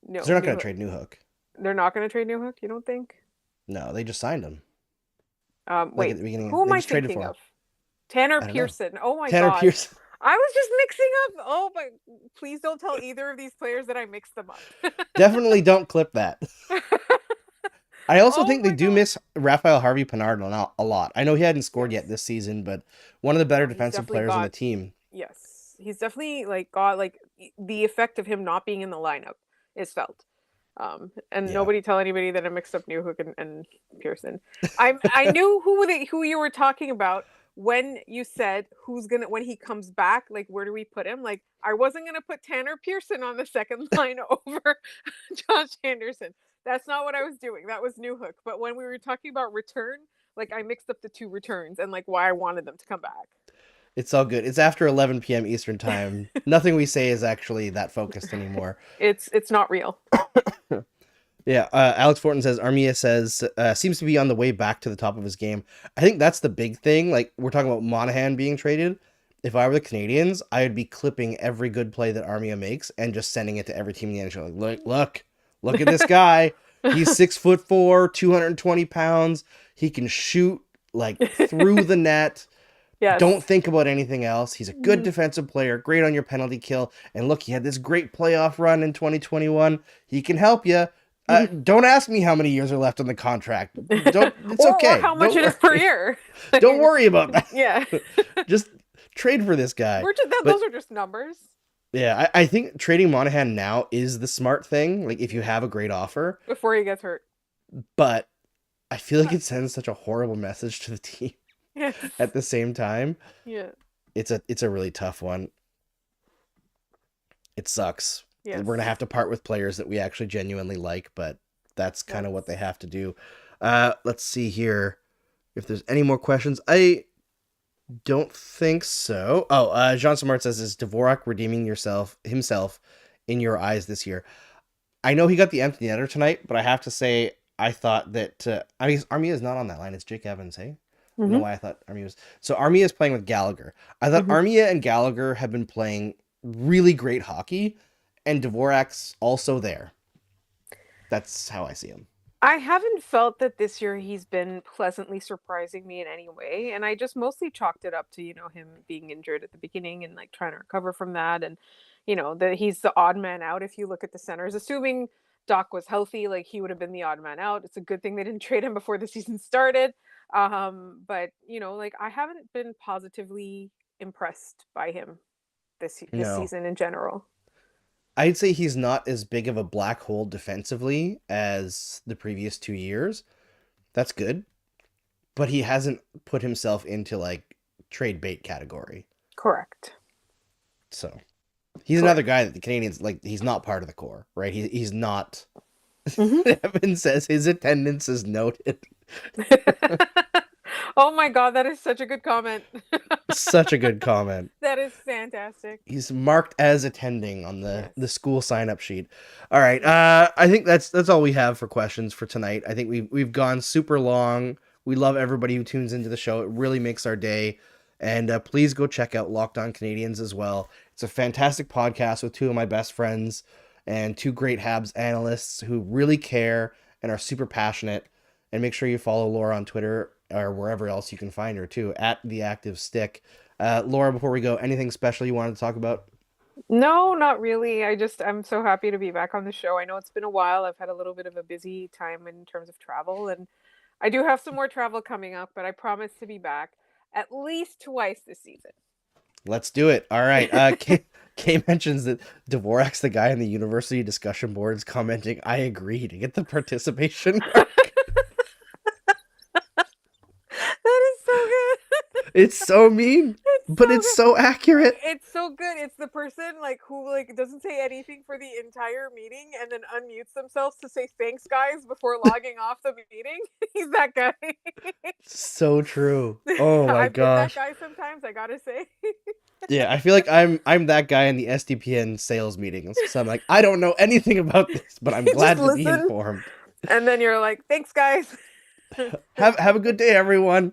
No, Because they're not going to Newhook. trade Newhook. They're not going to trade Newhook. You don't think? No, they just signed him. Like at Wait, the beginning, who am they I just traded thinking for him. of? Tanner I don't know. Pearson. Oh my Tanner God. Pierce. I was just mixing up. Oh my, please don't tell either of these players that I mixed them up. Definitely don't clip that. I also Oh think they my do God. miss Raphael Harvey Pinard a lot. I know he hadn't scored yet Yes. this season, but one of the better No, he's defensive definitely players on the got, team. yes. He's definitely like got like the effect of him not being in the lineup is felt. And Yeah. nobody tell anybody that I mixed up Newhook and Pearson. I knew who you were talking about when you said when he comes back, like where do we put him? Like I wasn't gonna put Tanner Pearson on the second line over Josh Anderson. That's not what I was doing. That was Newhook. But when we were talking about return, like I mixed up the two returns and like why I wanted them to come back. It's all good. It's after 11 p.m. Eastern time. Nothing we say is actually that focused anymore. It's not real. Yeah, Alex Fortin says Armia says seems to be on the way back to the top of his game. I think that's the big thing. Like we're talking about Monahan being traded. If I were the Canadians, I would be clipping every good play that Armia makes and just sending it to every team in the NHL. Like, look at this guy. He's 6'4", 220 pounds. He can shoot like through the net. Don't Yes. think about anything else. He's a good Mhm. defensive player, great on your penalty kill. And look, he had this great playoff run in 2021. He can help you. Don't ask me how many years are left on the contract. Don't. It's Or okay. how much Don't it is per worry. year. I Don't mean, worry about that. yeah. Just trade for this guy. Those But are just numbers. yeah, I think trading Monahan now is the smart thing. Like if you have a great offer, Before he gets hurt. but I feel like it sends such a horrible message to the team Yes. at the same time. Yeah. It's a really tough one. It sucks. Yes. We're gonna have to part with players that we actually genuinely like, but that's kind of what they have to do. Let's see here if there's any more questions. I don't think so. Oh, Jean Samart says, "Is Dvorak redeeming himself in your eyes this year?" I know he got the empty netter tonight, but I have to say I thought that I mean Armia is not on that line. It's Jake Evans, hey? I don't know Mm-hmm. why I thought Armia was. So Armia is playing with Gallagher. I thought Mm-hmm. Armia and Gallagher have been playing really great hockey, and Dvorak's also there. That's how I see him. I haven't felt that this year he's been pleasantly surprising me in any way, and I just mostly chalked it up to, him being injured at the beginning and like trying to recover from that, and that he's the odd man out if you look at the centers. Assuming Doc was healthy, like he would have been the odd man out. It's a good thing they didn't trade him before the season started. But like I haven't been positively impressed by him this No. season in general. I'd say he's not as big of a black hole defensively as the previous 2 years. That's good. But he hasn't put himself into like trade bait category. Correct. So he's another guy that the Canadians like. He's not part of the core, right? He's not. Mhm. Evan says his attendance is noted. Oh my god, that is such a good comment. Such a good comment. That is fantastic. He's marked as attending on the Yes. school sign up sheet. All right. I think that's all we have for questions for tonight. I think we've gone super long. We love everybody who tunes into the show. It really makes our day. And please go check out Locked On Canadians as well. It's a fantastic podcast with two of my best friends and two great Habs analysts who really care and are super passionate. And make sure you follow Laura on Twitter or wherever else you can find her too, at The Active Stick. Laura, before we go, anything special you wanted to talk about? No, not really. I'm so happy to be back on the show. I know it's been a while. I've had a little bit of a busy time in terms of travel, and I do have some more travel coming up, but I promise to be back at least twice this season. Let's do it. All right. Kay mentions that Dvorak's the guy in the university discussion boards commenting, "I agree," to get the participation mark. That is so good. It's so mean, but it's so accurate. It's so good. It's the person like who like doesn't say anything for the entire meeting and then unmutes themselves to say thanks guys before logging off the meeting. He's that guy. So true. Oh my I've been that gosh. guy sometimes, I gotta say. Yeah, I feel like I'm that guy in the SDPN sales meetings. So I'm like, I don't know anything about this, but I'm glad to be listen. informed. And then you're like, thanks guys. Have a good day, everyone.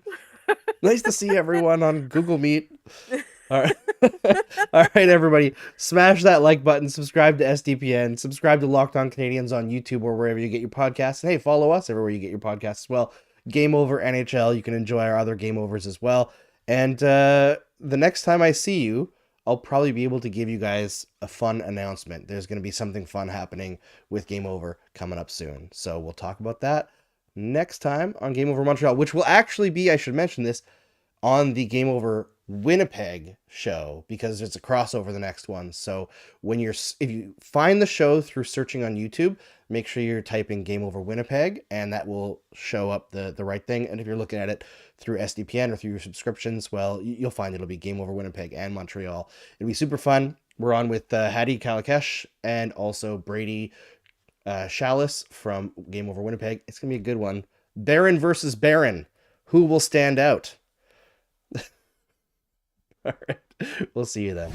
Nice to see everyone on Google Meet. All right. All right, everybody. Smash that like button. Subscribe to SDPN. Subscribe to Locked On Canadians on YouTube or wherever you get your podcasts. And hey, follow us everywhere you get your podcasts as well. Game Over NHL. You can enjoy our other Game Overs as well. And the next time I see you, I'll probably be able to give you guys a fun announcement. There's going to be something fun happening with Game Over coming up soon. So we'll talk about that next time on Game Over Montreal, which will actually be, I should mention this, on the Game Over Winnipeg show, because there's a crossover the next one. So if you find the show through searching on YouTube, make sure you're typing Game Over Winnipeg, and that will show up the right thing. And if you're looking at it through SDPN or through your subscriptions, well, you'll find it'll be Game Over Winnipeg and Montreal. It'll be super fun. We're on with Hadi Kalakesh and also Brady Chalice from Game Over Winnipeg. It's gonna be a good one. Baron versus Baron. Who will stand out? All right. We'll see you then.